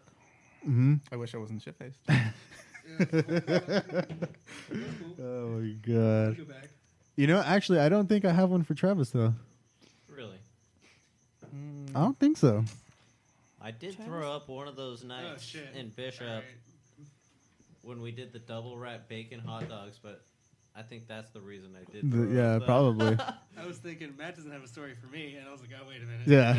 Mm-hmm. I wish I wasn't shit faced. Oh my god. Go back. You know, actually, I don't think I have one for Travis though. Really? I don't think so. I did throw up one of those Oh nights shit. in Bishop Alright. when we did the double wrap bacon hot dogs, but I think that's the reason I did. Throw Yeah, up, though. probably. I was thinking Matt doesn't have a story for me, and I was like, oh wait a minute. Yeah.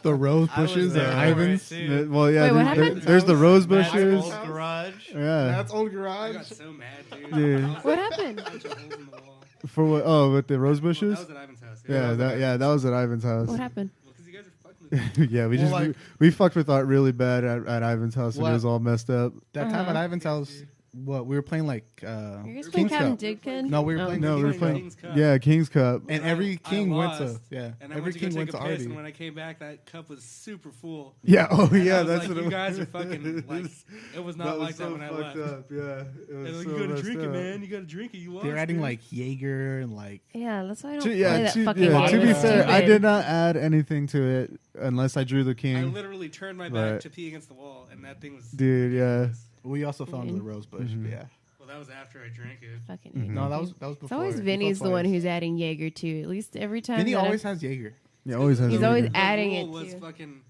The rose I was bushes there at for it, Ivan's. too. Well, yeah. Wait, what there- happened? there's the rose Matt's bushes. old garage. Yeah. That's old I garage. got so mad, dude. Dude. I was What like, happened? a bunch of holes in the wall. For what? Oh, with the rose Well, bushes. that was at Ivan's house. Yeah, that was at Ivan's house. What happened? Well, because you guys are fucking with me. Yeah, we Well, just like- we fucked with Art really bad at Ivan's house, and What? it was all messed up. That time at Uh-huh. Ivan's house, what we were playing like You guys playing King's Captain Cup. Dickhead? No, we were Oh. playing. No, we were playing playing. King's Cup. Yeah, King's Cup. And every I king went to lost, And I every went to go king take went a to piss, Artie. and when I came back, that cup was super full. Yeah. Oh, And yeah. I was That's like, what you it guys are was. fucking like. It was not like that when I left. Up. Yeah. It And was like, so you gotta messed drink it, up. man. You gotta drink it. You lost. They're adding dude. like Jaeger and like Yeah, that's why I don't To, play yeah, that to, fucking yeah, game. to be It's fair, I stupid. did not add anything to it unless I drew the I king. literally turned my Right. back to pee against the wall, and that thing was. Dude, yeah. we also found the Mhm. rose bush. Mhm. But yeah. Well, that was after I drank it. Fucking Mhm. No, that was before. It's always before Vinny's the one twice. who's adding Jaeger too. At least every time. Vinny that I've- always has Jaeger. Yeah, always has. He's a always reason. adding the it rule was too. fucking.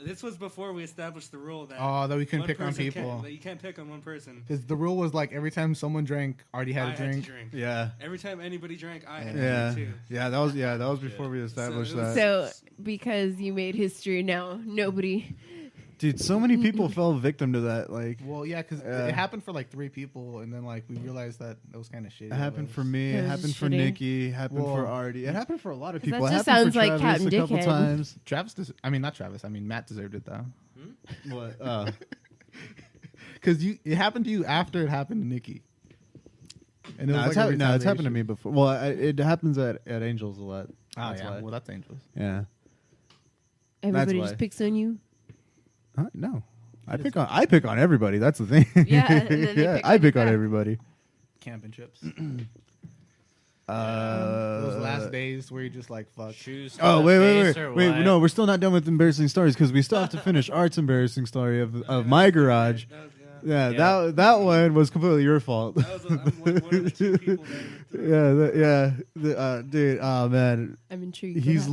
This was before we established the rule that. Oh, that we couldn't one pick on person people. that you can't pick on one person. Because the rule was like every time someone drank, Artie had I a drink. had to drink. Yeah. Every time anybody drank, I had Yeah. to drink too. Yeah, that was before we established So it was- that. So because you made history now, nobody. Dude, so many people fell victim to that. Like, Well, yeah, because it happened for like 3 people, and then like we realized that it was kind of shitty. it happened for me. It It was happened just for shitty. Nikki. It happened for Well- Artie. It happened for a lot of 'Cause that people. It just happened sounds for like Travis Captain a couple Dickhead. times. Travis. I mean, not Travis. I mean, Matt deserved it though. What? Because it happened to you after it happened to Nikki. And it No, was it's, like a it's happened to retaliation. me before. Well, it happens at Angels a lot. Oh That's yeah, why. well that's Angels. Yeah. Everybody why. just picks on you. No. I pick on everybody. That's the thing. Yeah, and then they yeah, pick I on pick you on back. everybody. Camping trips. Uh, Those last days where you just like fuck. Shoes. to Oh the wait! face or Wait! what? No, we're still not done with embarrassing stories because we still have to finish Art's embarrassing story of my garage. That was, Yeah, that one was completely your fault. that was I'm one of the 2 people that. Dude. Oh man, I'm intrigued. he's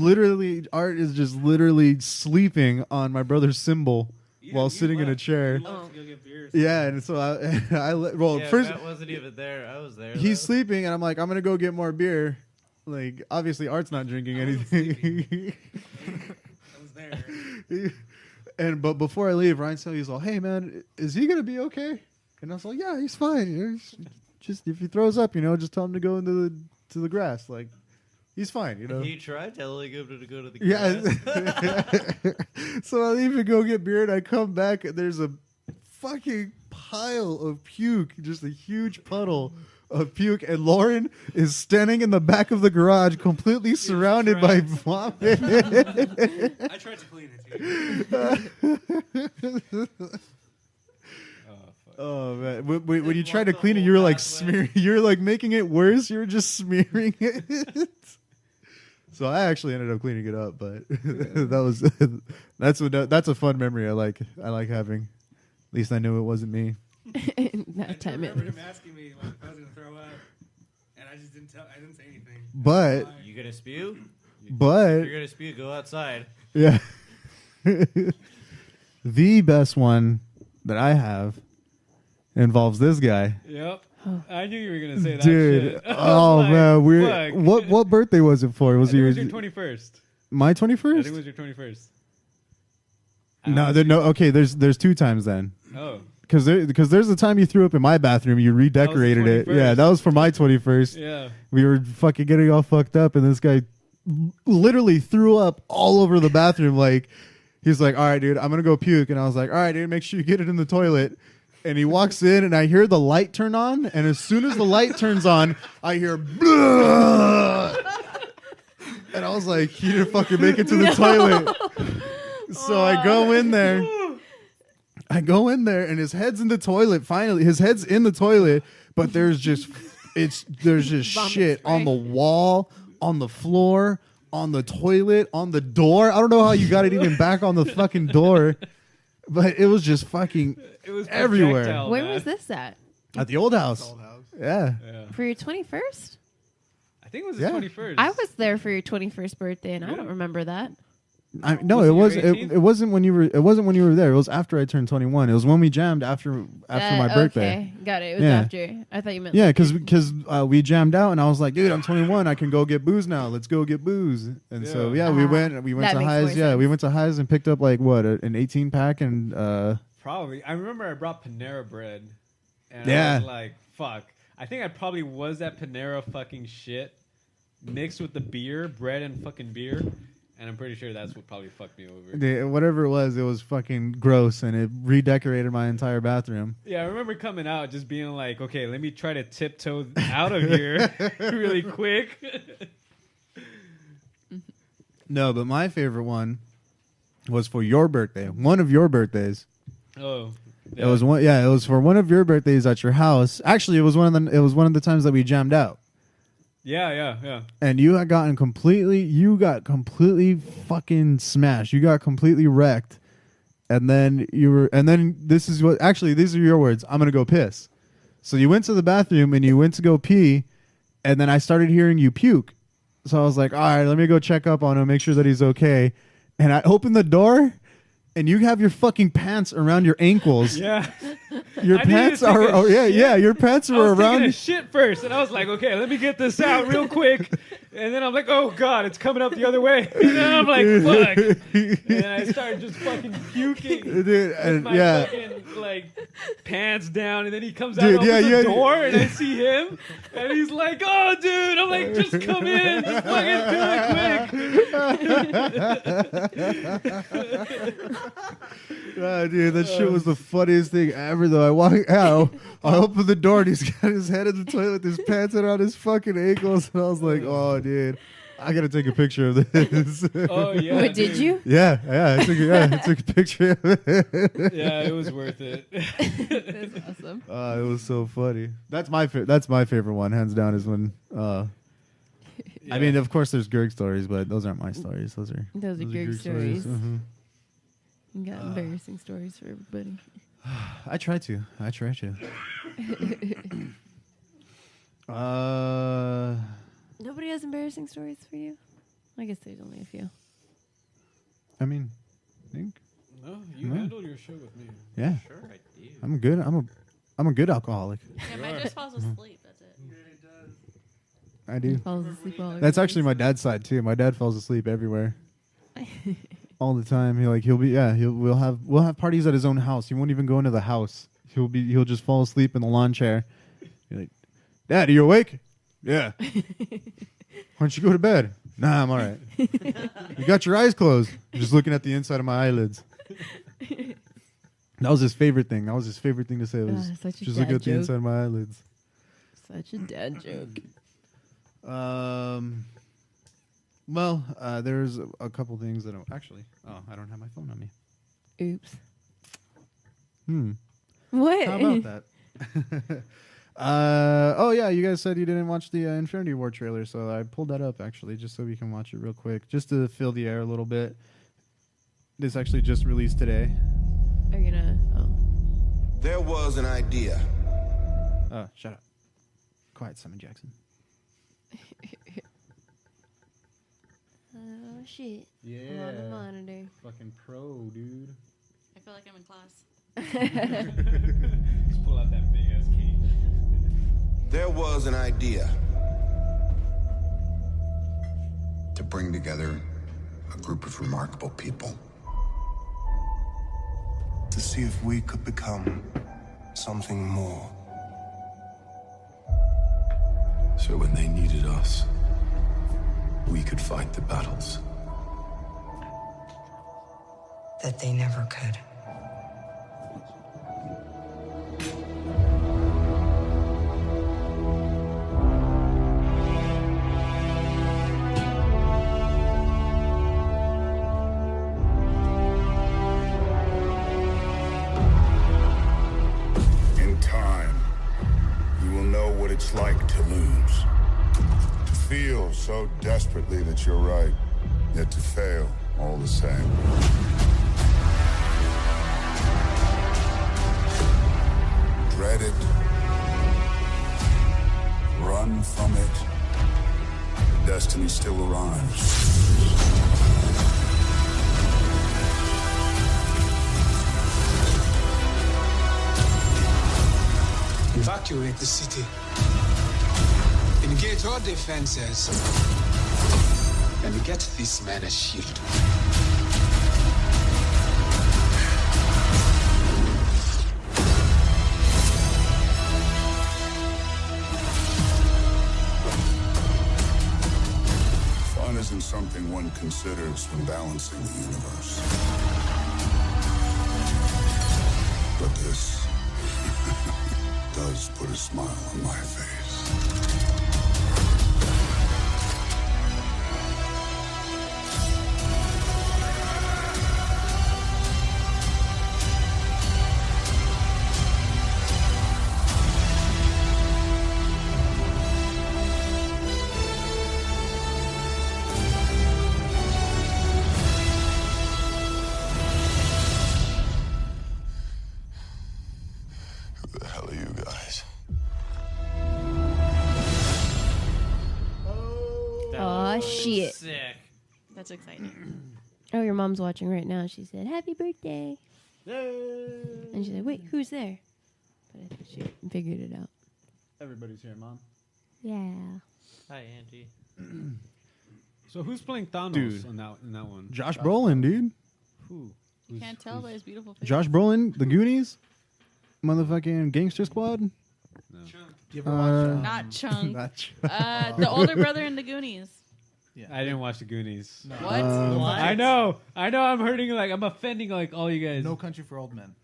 Art is just literally sleeping on my brother's cymbal while sitting in a chair. You left to go get beers. Yeah, and so Yeah, first Matt wasn't even there. I was there. he's though. sleeping, and I'm like, I'm gonna go get more beer. Like, obviously, Art's not drinking I wasn't anything. I was there. But before I leave, Ryan said, he's all, "Hey man, is he gonna be okay?" And I was like, "Yeah, he's fine. You know, just if he throws up, just tell him to go into the grass. Like, he's fine. You know." He tried telling him to go to the Yeah. grass. So I leave and go get beer, and I come back, and there's a fucking pile of puke, just a huge puddle of puke, and Lauren is standing in the back of the garage, completely surrounded by vomit. I tried to clean it too. Oh fuck. Oh man! When you tried to clean it, you were like smearing. You were like making it worse. You were just smearing it. So I actually ended up cleaning it up, but that's a fun memory. I like having. At least I knew it wasn't me. That time I it remember was. him asking me like, if I was gonna throw up, and I just didn't tell. I didn't say anything. But You gonna spew? but You're gonna spew. Go outside. yeah, the best one that I have involves this guy. Yep. I knew you were gonna say that Dude, shit. oh Like, man, fuck. what birthday was it for? I Was think it it was your 21st. my I think it 21st? was your 21st. No. Okay, there's 2 times then. Oh. Because there's the time you threw up in my bathroom, you redecorated it. 21st. Yeah, that was for my 21st. Yeah. We were fucking getting all fucked up, and this guy literally threw up all over the bathroom. Like, he's like, "All right, dude, I'm gonna go puke," and I was like, "All right, dude, make sure you get it in the toilet." And he walks in, and I hear the light turn on, and as soon as the light turns on, I hear, "Bleh!" And I was like, "You didn't fucking make it to the toilet." So I go in there. And his head's in the toilet. Finally, his head's in the toilet, but there's just shit on the wall, on the floor, on the toilet, on the door. I don't know how you got it even back on the fucking door, but it was just fucking It was everywhere. projectile, Where man. was this at? At the old house. Yeah. Yeah. For your 21st? I think it was his Yeah. 21st. I was there for your 21st birthday, and I don't remember that. No, Was it it was your it, 18th? it wasn't when you were there. It was after I turned 21. It was when we jammed after my birthday. Okay, got it. It was Yeah. after. I thought you meant. Yeah, like, because we jammed out, and I was like, "Dude, I'm 21. I can go get booze now. Let's go get booze." And so Yeah. we Ah, went that to makes more Highs. Yeah, we sense. went to Highs and picked up like what an 18 pack and Probably. I remember I brought Panera bread. And Yeah. I was like, fuck. I think I probably was that Panera fucking shit mixed with the beer, bread and fucking beer. And I'm pretty sure that's what probably fucked me over. whatever it was fucking gross, and it redecorated my entire bathroom. Yeah, I remember coming out just being like, okay, let me try to tiptoe out of here really quick. No, but my favorite one was for your birthday. One of your birthdays. Oh. It was one. Yeah, it was for one of your birthdays at your house. Actually, it was one of the times that we jammed out. Yeah. And you got completely fucking smashed. You got completely wrecked. And then these are your words. I'm going to go piss. So you went to the bathroom and you went to go pee. And then I started hearing you puke. So I was like, all right, let me go check up on him, make sure that he's okay. And I opened the door and you have your fucking pants around your ankles. Yeah. Your I pants needed to take are, a shit. yeah, your pants I were was around. taking a shit first, and I was like, okay, let me get this out real quick. And then I'm like, oh, God, it's coming up the other way. And then I'm like, fuck. And then I started just fucking puking. Dude, With my yeah. fucking, like, pants down. And then he comes out Dude, and opens yeah, the door, and I see him. And he's like, oh, dude. I'm like, just come in. Just fucking do it quick. Dude, that shit was the funniest thing ever, though. I walk out, I open the door, and he's got his head in the toilet, his pants around his fucking ankles, and I was like, oh, dude, I gotta take a picture of this. Oh, yeah. Wait, did you? Yeah, I took a picture of it. Yeah, it was worth it. That's awesome. It was so funny. That's my favorite one, hands down, is when. I mean, of course, there's Gerg stories, but those aren't my stories. Those are Gerg stories. Mhm. You got embarrassing stories for everybody. I try to. Nobody has embarrassing stories for you? I guess there's only a few. I mean, I think. No, you No. handled your shit with me. Yeah, Sure, I do. I'm good. I'm a good alcoholic. Yeah, mine just falls asleep. That's it. I do. Falls asleep all over That's the actually my dad's side too. My dad falls asleep everywhere, all the time. We'll have parties at his own house. He won't even go into the house. He'll just fall asleep in the lawn chair. You're like, Dad, are you awake? Yeah. Why don't you go to bed? Nah, I'm all right. You got your eyes closed. I'm just looking at the inside of my eyelids. That was his favorite thing. To say was such a just look dad at the joke. inside of my eyelids. Such a dad joke. Well, there's a couple things that I don't have my phone on me. Oops. What? How about that? Oh yeah, you guys said you didn't watch the Infinity War trailer, so I pulled that up actually, just so we can watch it real quick, just to fill the air a little bit. This actually just released today. Are you gonna? Oh. There was an idea. Oh, shut up. Quiet, Simon Jackson. Oh shit. Yeah. I'm on the monitor. Fucking pro, dude. I feel like I'm in class. Just pull out that big ass key. There was an idea. To bring together a group of remarkable people. To see if we could become something more. So when they needed us, we could fight the battles. That they never could. In time, you will know what it's like to lose. To feel so desperately that you're right, yet to fail all the same. Dread it. Run from it. Destiny still arrives. Evacuate the city. Engage all defenses. And get this man a shield. Fun isn't something one considers when balancing the universe. But this does put a smile on my face. Who the hell are you guys? Aw, shit. Sick. That's exciting. Oh, your mom's watching right now. She said, "Happy birthday!" And she said, "Wait, who's there?" But I think she figured it out. Everybody's here, Mom. Yeah. Hi, Angie. So who's playing Thanos Dude. in that one? Josh Brolin, dude. Who? You can't tell by his beautiful face. Josh Brolin, The Goonies, motherfucking Gangster Squad. You ever watch Not Chunk. Not Ch- The older brother in the Goonies. I didn't watch the Goonies. What? I know. I'm hurting. Like I'm offending like all you guys. No Country for Old Men?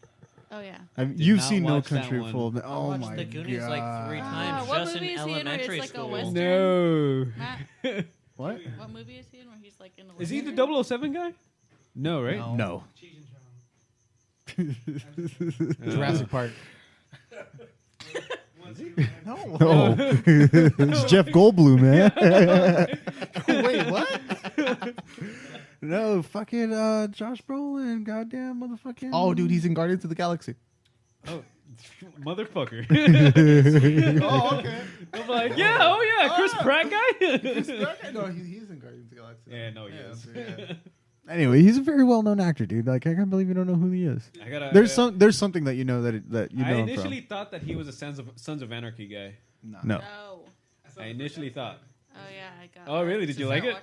Oh yeah. You've not seen No watch that Country one. for Old Men. I Oh watched my the Goonies god! like 3 times what just movie in is he in where elementary it's like a school. Western? No. Matt, What? what movie is he in where he's like in the Is he the Western? 007 guy? No, right? No. Jurassic Park. No. No. It's Jeff Goldblum, man. Wait, what? No, fucking Josh Brolin, goddamn motherfucking. Oh, dude, he's in Guardians of the Galaxy. Motherfucker. Oh, okay. I'm like, yeah, oh yeah, Chris Pratt guy. No, he's in Guardians of the Galaxy. Yeah, no, he is. Yeah. Anyway, he's a very well-known actor, dude. Like, I can't believe you don't know who he is. There's something that you know that you know I him initially from. thought that he was a Sons of Anarchy guy. No. No. I initially thought. Oh yeah, I got. Oh really? Did you like it?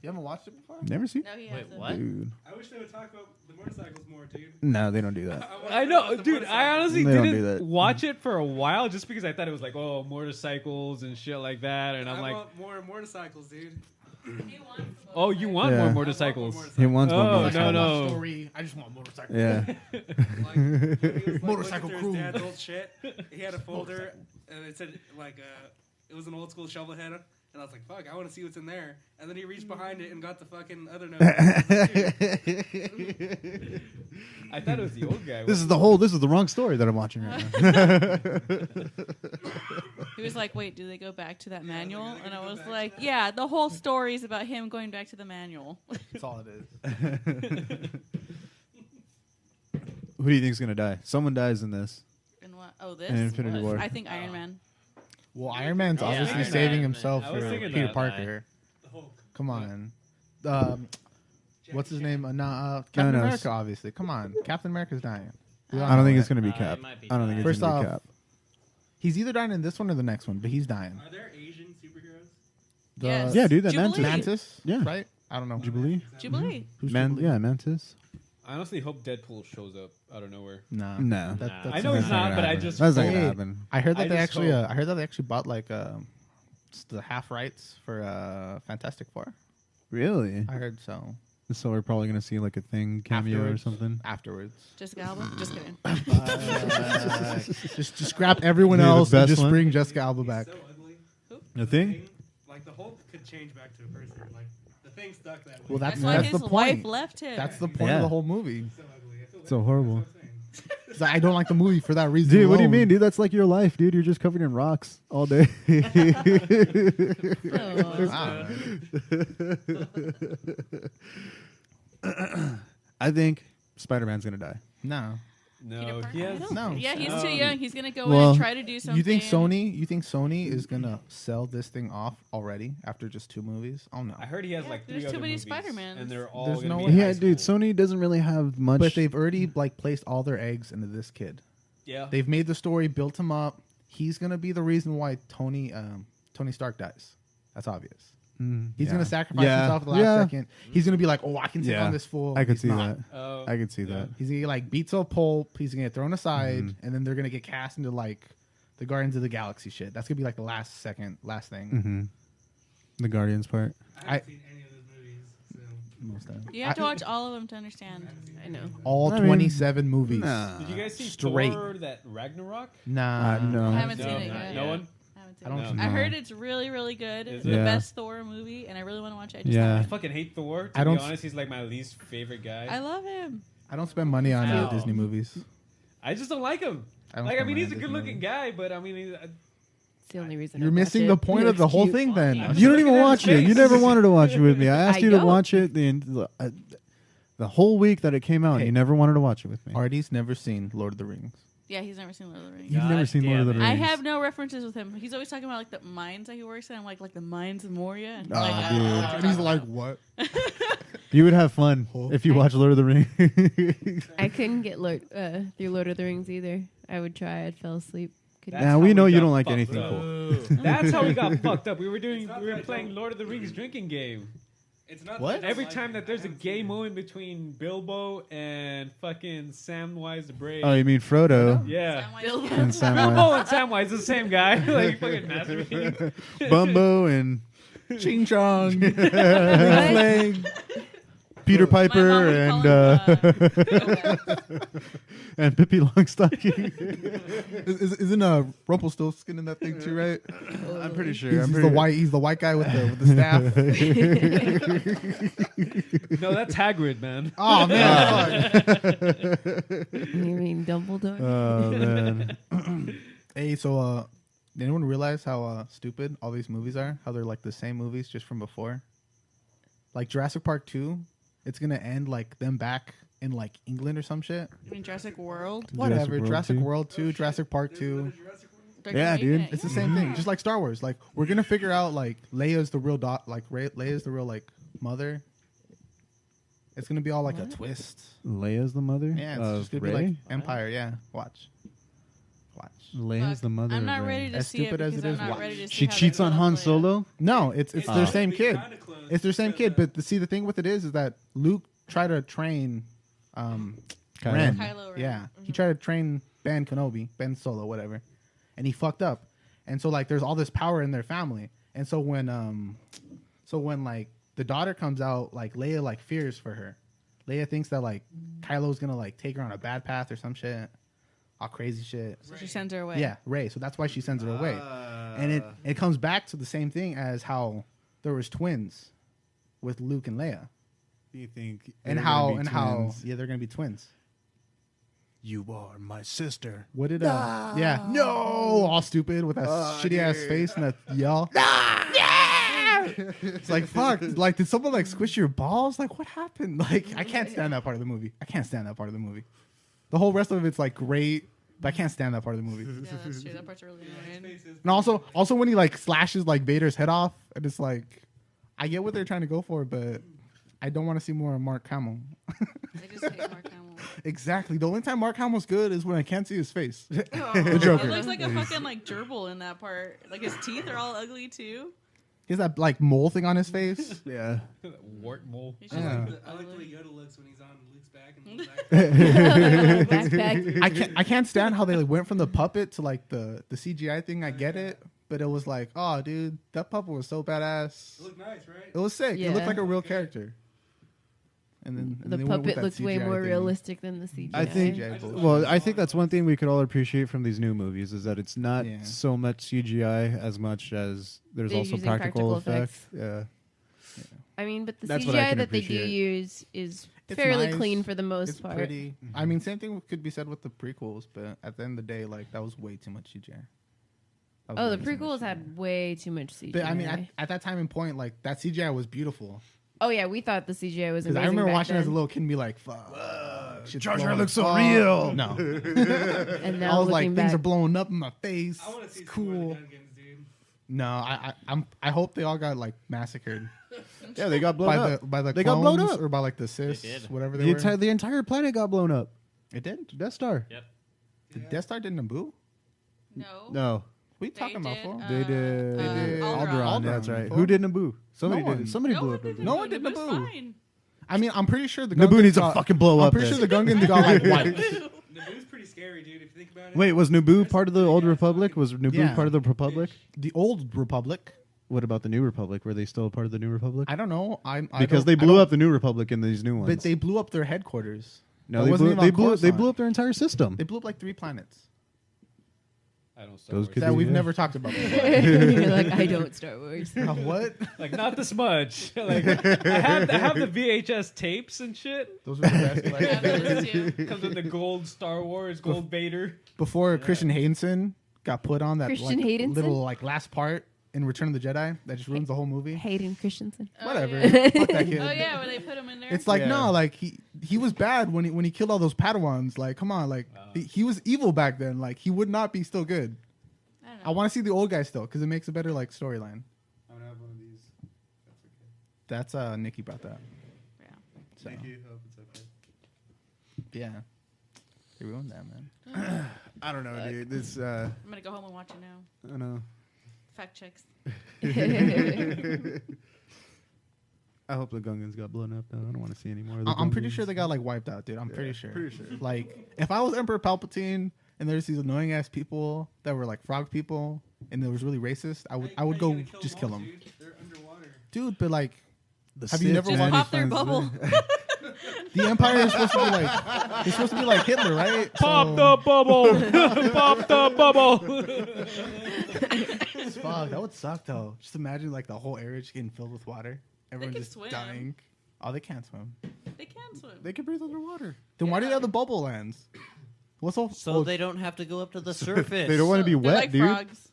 You haven't watched it before? Never seen? No, he Wait, hasn't. what? Dude. I wish they would talk about the motorcycles more, dude. No, they don't do that. I know, dude. I honestly They don't do didn't that. watch it for a while just because I thought it was like, oh, motorcycles and shit like that, and I'm I like, want more motorcycles, dude. oh, you want Yeah. more motorcycles? He wants one Oh motorcycle. no, no. Story. I just want motorcycles. Yeah. Like, when he was, Motorcycle looking crew. through his dad's old shit. He had a folder, and it said like it was an old school shovel head, And I was like, fuck, I want to see what's in there. And then he reached behind it and got the fucking other note. I thought it was the old guy. This is the wrong story that I'm watching right now. He was like, wait, do they go back to that manual? And I was like, yeah, the whole story is about him going back to the manual. That's all it is. Who do you think's gonna die? Someone dies in this. And what? Oh, this? In Infinity War. I think Iron Man. Well, Iron Man's obviously Iron saving Man. himself I was for thinking Peter that, Parker. Come on. What's his name? Captain Thanos. America, obviously. Come on. Captain America's dying. We all I don't know think that. it's gonna be Cap. it might be I don't think it's First gonna be off, Cap. he's either dying in this one or the next one, but he's dying. Are there Asian superheroes? Yes. Yeah, dude, that Jubilee. Mantis. Yeah. Right? I don't know. Jubilee. Jubilee. Who's Man, Jubilee? yeah, Mantis. I honestly hope Deadpool shows up out of nowhere. No. No. That's I know he's not, gonna but I happen. just That's not hope- gonna happen. I heard that I they just actually. hope- I heard that they actually bought like the half rights for Fantastic Four. Really? I heard so. So we're probably gonna see like a thing cameo Afterwards. or something. Afterwards. Jessica Alba? Just kidding. Just scrap everyone Maybe the else and best just one. bring Jessica Alba back. So ugly. The thing? Like the Hulk could change back to a person. Like the thing stuck that way. Well, That's why his the wife point. left him. That's the point Yeah. of the whole movie. So ugly. I feel So horrible. So I don't like the movie for that reason. Dude, what do you alone. mean, dude? That's like your life, dude. You're just covered in rocks all day. Wow. I think Spider-Man's gonna die. No. No, Peter he Parker? has. No. Yeah, he's too young. He's going to go in Well, and try to do something. You think Sony is gonna sell this thing off already after just 2 movies? Oh no. I heard he has Yeah, like 3 there's other too many movies, Spider-Mans. and they're all There's gonna no be way. in Yeah, high dude. school. Sony doesn't really have much. But they've already like placed all their eggs into this kid. Yeah. They've made the story, built him up. He's gonna be the reason why Tony Stark dies. That's obvious. He's yeah. gonna sacrifice Yeah. himself at the last Yeah. second. He's gonna be like, "Oh, I can take Yeah. on this fool." I could He's see not. that. Oh, I could see yeah. that. He's gonna get like beat to a pulp. He's gonna get thrown aside, and then they're gonna get cast into like the Guardians of the Galaxy shit. That's gonna be like the last thing. The Guardians part. I haven't seen any of those movies. So. Most of them. You have to watch all of them to understand. I know. All I mean, 27 movies. Nah. Did you guys see Straight. Thor that Ragnarok? Nah, no. I haven't No, seen it not yet. no one. I haven't seen I don't it. know. I heard it's really, really good. Is It's it? the Yeah. best Thor movie, and I really want to watch it. I just I Yeah. haven't. fucking hate Thor. To I don't be s- honest, he's like my least favorite guy. I love him. I don't spend money on Ow. Disney movies. I just don't like him. I don't Like, I spend mean, money he's a on Disney good-looking movies. guy, but I mean, It's the only reason. You're I watch missing it. the point He of the looks whole cute. thing. Then I'm You don't looking even at watch his it. You face. never wanted to watch it with me. I asked I you to don't. watch it the whole week that it came out. Hey. You never wanted to watch it with me. Artie's never seen Lord of the Rings. Yeah, he's never seen Lord of the Rings. You've never seen Lord of the damn Rings. I have no references with him. He's always talking about like the mines that he works in. I'm like the mines of Moria. And, like, I don't know what you're And he's talking like, about. "What?" You would have fun if you watch Lord of the Rings. I couldn't get through Lord of the Rings either. I would try. I'd fell asleep. Couldn't- That's Now how we know you got don't like fucked anything up. cool. That's how we got fucked up. We were playing Lord of the Rings drinking game. It's not What? that I Every don't time like that there's a it, I gay haven't moment between Bilbo and fucking Samwise the Brave. Oh, you mean Frodo? Yeah. Bilbo. And Bilbo Samwise. and Samwise, the same guy. Like fucking masturbating. Bumbo and Ching Chong. What? Peter My mom Piper would and call him, and Pippi Longstocking. Isn't Rumpelstiltskin in that thing too? Right? I'm pretty sure. He's the white guy with the staff. No, that's Hagrid, man. Oh man! fuck. You mean Dumbledore? Oh man. Hey, so did anyone realize how stupid all these movies are? How they're like the same movies just from before? Like Jurassic Park 2, it's gonna end like them back in like England or some shit. You mean Jurassic World? Whatever. World Jurassic 2? World 2, Jurassic Park 2. They're Yeah, making dude. it, It's the yeah. same thing, just like Star Wars. Like we're gonna figure out like Leia's the real Leia's the real like mother. It's gonna be all like a twist. Leia's the mother Yeah, it's of just gonna Rey? be like Empire. Yeah, watch. Leia's Look, the mother I'm of not Rey. ready to As see it stupid as because it I'm is, not watch. ready to see She how cheats they're on gonna Han play it. Solo? No, it's the same kid. kinda close It's their same because, kid, but see the thing with it is that Luke tried to train Kylo. Ren. Kylo Ren. Yeah, Mhm. he tried to train Ben Solo, whatever, and he fucked up. And so like, there's all this power in their family, and so when like the daughter comes out, like Leia like fears for her. Leia thinks that like Kylo's gonna like take her on a bad path or some shit. all crazy shit. So she sends her away. Yeah, Ray. So that's why she sends her away. And it comes back to the same thing as how there was twins with Luke and Leia. Do you think? And they're how gonna be twins? they're gonna be twins. You are my sister. What did yeah, no, all stupid with that shitty ass face and that yell. It's like, fuck, like, did someone like squish your balls? Like, what happened? Like, I can't stand that part of the movie. The whole rest of it's like great, but I can't stand that part of the movie. Yeah, that's true. That part's really annoying. And also when he like slashes like Vader's head off, and it's like, I get what they're trying to go for, but I don't want to see more of Mark Hamill. I just hate Mark Hamill. Exactly. The only time Mark Hamill's good is when I can't see his face. Oh, The Joker. He looks like a fucking like gerbil in that part. Like his teeth are all ugly too. He has that like mole thing on his face. Yeah. Wart mole. Yeah. I like the way Yoda looks when he's on Luke's back and the Backpack. I can't stand how they like went from the puppet to like the CGI thing. I get it, but it was like, oh, dude, that puppet was so badass. It looked nice, right? It was sick. Yeah. It looked like a real character. And then The they went with puppet that looked way CGI more thing. realistic than the CGI. I think. CGI bullshit. Well, I think that's one thing we could all appreciate from these new movies is that it's not Yeah. so much CGI as much as there's They're also using practical practical effect. Yeah. I mean, but the That's what I CGI can that they do appreciate. use is It's fairly nice. clean for the most It's part. pretty. I mean, same thing could be said with the prequels, but at the end of the day, like that was way too much CGI. That was Oh, way the too much prequels CGI. had way too much CGI. But I mean, at that time and point, like that CGI was beautiful. oh yeah, we thought the CGI was Because amazing. I remember back watching it as a then. little kid and be like, "Fuck, shit's Jar Jar blowing looks so up." real. No, And now I was like, looking things back, are blowing up in my face. I want to It's see some more cool. of the Gungans, dude. No, I hope they all got like massacred Yeah, they got blown up. by the They got blown clones up. or by like the Sith, They did. whatever they The were. entire planet got blown up. It did. Death Star. Yep. The Death Star did Naboo. No. No, What are you They talking about? did, For? they did. Alderaan. Alderaan. That's right. Before? Who did Naboo? Somebody No did one. it. Somebody No blew one up did Naboo. No one did Naboo's Naboo. fine. I mean, I'm pretty sure the Naboo Gungans needs to got- fucking blow I'm up. pretty sure then. the Gungans got like wiped. Naboo's pretty scary, dude. If you think about it. Wait, was Naboo part of the Old Republic? Was Naboo Yeah. part of the Republic? The old Republic. What about the New Republic? Were they still a part of the New Republic? I don't know. Because they blew up the New Republic in these new ones. But they blew up their headquarters. no, It they wasn't blew, even they on blew, they Coruscant. blew up their entire system. They blew up like 3 planets I don't Star Those Wars. could that be, we've yeah. never talked about before. You're like, I don't Star Wars. What? Like not this much. Like I have the VHS tapes and shit. Those were the best. Yeah, Like, those two. Comes with the gold Star Wars, gold Vader. before Christian Haydenson got put on that Christian like, Haydenson? little like last part in Return of the Jedi that just ruins the whole movie. Hayden Christensen. Whatever. Oh, yeah. Fuck that kid. Oh yeah, when they put him in there. It's like Yeah. no, like he was bad when he killed all those Padawans. Like, come on, like he was evil back then. Like he would not be still good. I don't I know. want to see the old guy still because it makes a better like storyline. I'm gonna have one of these. That's Nicky brought that. Yeah. So, Thank you. Hope it's okay. yeah, they ruined that, man. I don't know, dude. This. I'm gonna go home and watch it now. I know. Fact checks. I hope the Gungans got blown up. Though I don't want to see any more. Of the I'm pretty Gungans. sure they got like wiped out, dude. I'm Yeah, pretty sure. pretty sure. Like if I was Emperor Palpatine and there's these annoying ass people that were like frog people and it was really racist, I would How you go gonna just them kill all, them, dude? They're underwater. dude. But like The have you Sith, never Just man, pop he their finds bubble. the- the Empire is supposed to be like it's supposed to be like Hitler, right? Pop So- the bubble. Pop the bubble. Fuck, that would suck though. Just imagine like the whole area just getting filled with water. Everyone can just swim. dying. Oh, they can't swim. They can swim. They can breathe underwater. Then why do they have the bubble lands? What's all? So oh, they don't have to go up to the surface. They don't want to be They're wet, like dude. frogs.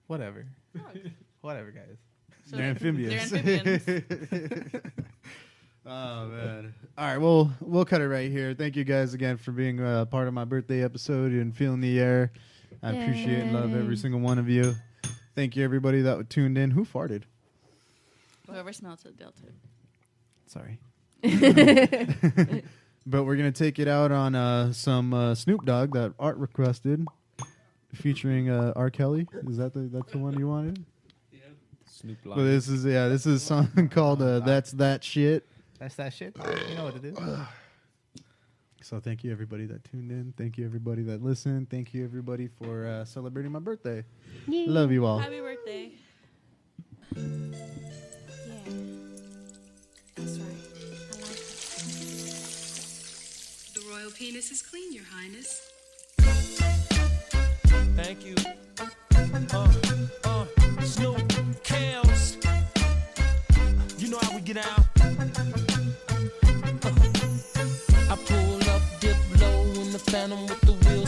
whatever, Frogs. whatever, guys. So They're amphibious. They're amphibians. Oh man! All right, well, we'll cut it right here. Thank you guys again for being part of my birthday episode and feeling the air. I appreciate and love every Yay. single one of you. Thank you, everybody that tuned in. Who farted? Whoever smells it, they'll too. Sorry. But we're gonna take it out on some Snoop Dogg that Art requested, featuring R. Kelly. Is that that's the one you wanted? Snoop Well, this is a song called "That's That Shit." That's that shit. You know what it is. So thank you everybody that tuned in. Thank you everybody that listened. Thank you everybody for celebrating my birthday. Love you all. Happy birthday. Yeah. That's right. I like it. The royal penis is clean, Your Highness.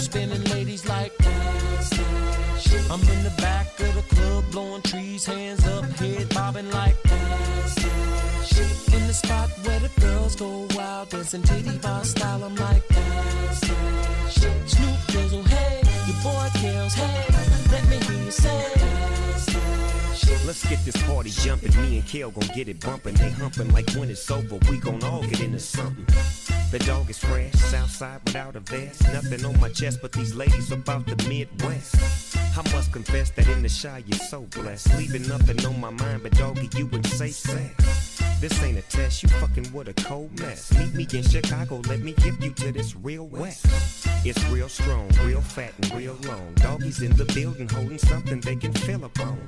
spinning, ladies like dance, dance, shit. I'm in the back of the club, blowing trees, hands up, head bobbing like dance, dance, shit. In the spot where the girls go wild, dancing titty bar style, I'm like dance, dance, shit. Snoop Dizzle, hey, your boy kills, hey, let me hear you say dance, dance, shit. Let's get this party jumping, me and Kale gon' get it bumping. They humping like when it's over, we gon' all get into something. The dog is fresh, Southside without a vest. Nothing on my chest but these ladies about the Midwest. I must confess that in the shy you're so blessed. Leaving nothing on my mind but doggy, you in safe sex. This ain't a test, you fucking with a cold mess. Meet me in Chicago, let me give you to this real west. It's real strong, real fat and real long. Doggies in the building holding something they can feel upon.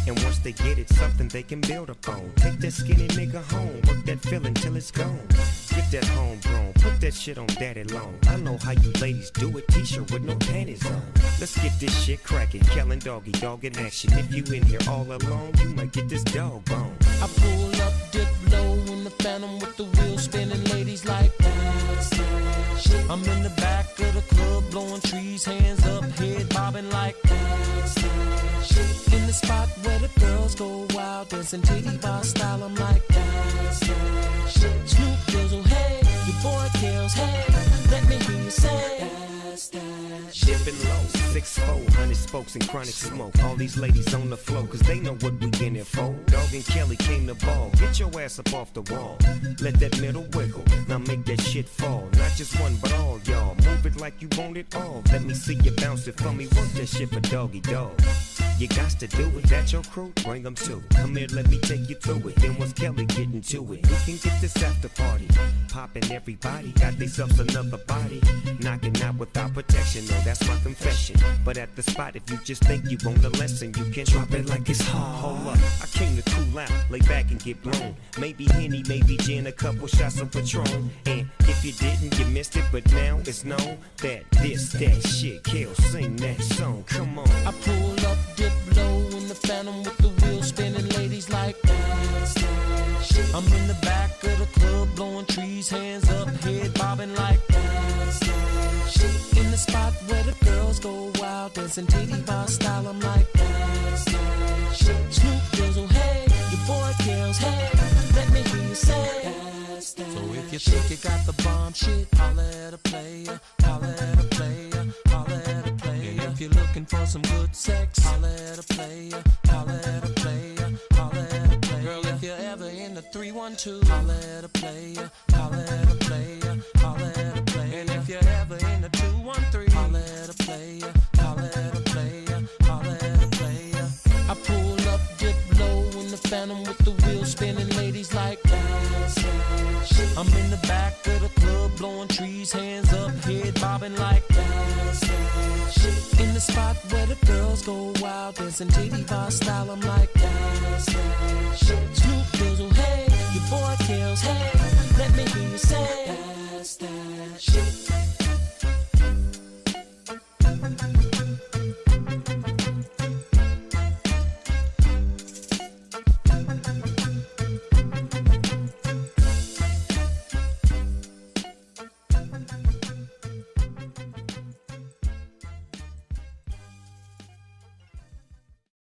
And once they get it, something they can build upon. Take that skinny nigga home, work that feeling till it's gone. Get that homegrown, put that shit on daddy long. I know how you ladies do it, t-shirt with no panties on. Let's get this shit cracking, Kellen doggy, dog in action. If you in here all alone, you might get this dog bone. I pull up, dip low in the Phantom with the wheels spinning, ladies like dance, dance, shit. I'm in the back of the club, blowing trees, hands up, head bobbing like dance, dance, shit. In the spot where the girls go wild, dancing titty bar style, I'm like dance, dance, shit. Snoop Dizzle, hey, your boy kills, hey, let me hear you say dance, dance, shit. Dipping low, 6'4", 100 spokes and chronic smoke. All these ladies on the floor, cause they know what we in it for. Dog and Kelly came to ball, get your ass up off the wall. Let that middle wiggle, now make that shit fall. Not just one, but all y'all. Move it like you want it all. Let me see you bounce it for me, work that shit for doggy dog. You got to do it, that your crew, bring them too. Come here, let me take you through it. Then once Kelly getting to it, we can get this after party. Popping everybody, got themselves another body. Knocking out without protection, no, that's my confession. But at the spot, if you just think you want a lesson, you can drop it like it's hard. Hold up, I came to cool out, lay back and get blown. Maybe Henny, maybe gin, a couple shots of Patron. And if you didn't, you missed it, but now it's known that this, that shit, Kill, sing that song, come on. I pull up, dip low in the Phantom with the wheels spinning, ladies like dance, dance, shit. I'm in the back of the club, blowing trees, hands up, head bobbing like dance, dance, shit. In the spot where the girls go wild, dancing titty bar style, I'm like dance, dance, shit. Snoop Dizzle, hey, your boy kills, hey, let me hear you say dance, dance. So if you think you got the bomb shit, holla at a player, holla at a player, holla at a player. And if you're looking for some good sex, holla at a player, holla at a player, holla at a player. Girl, if you're ever in the 312, holla at a player, holla at a player, holla at a player. And if you're ever in the 213, holla at a player, holla at a player, holla at a player. I pull up, dip low in the Phantom with the wheels spinning, ladies like dance, dance, shit. I'm in the back of the club, blowing trees, hands up, head bobbing like dance, dance, shit. In the spot where the girls go wild, dancing titty bar style, I'm like dance, dance, shit. Snoop Dizzle, hey, your boy kills, hey, let me hear you say dance, dance, shit.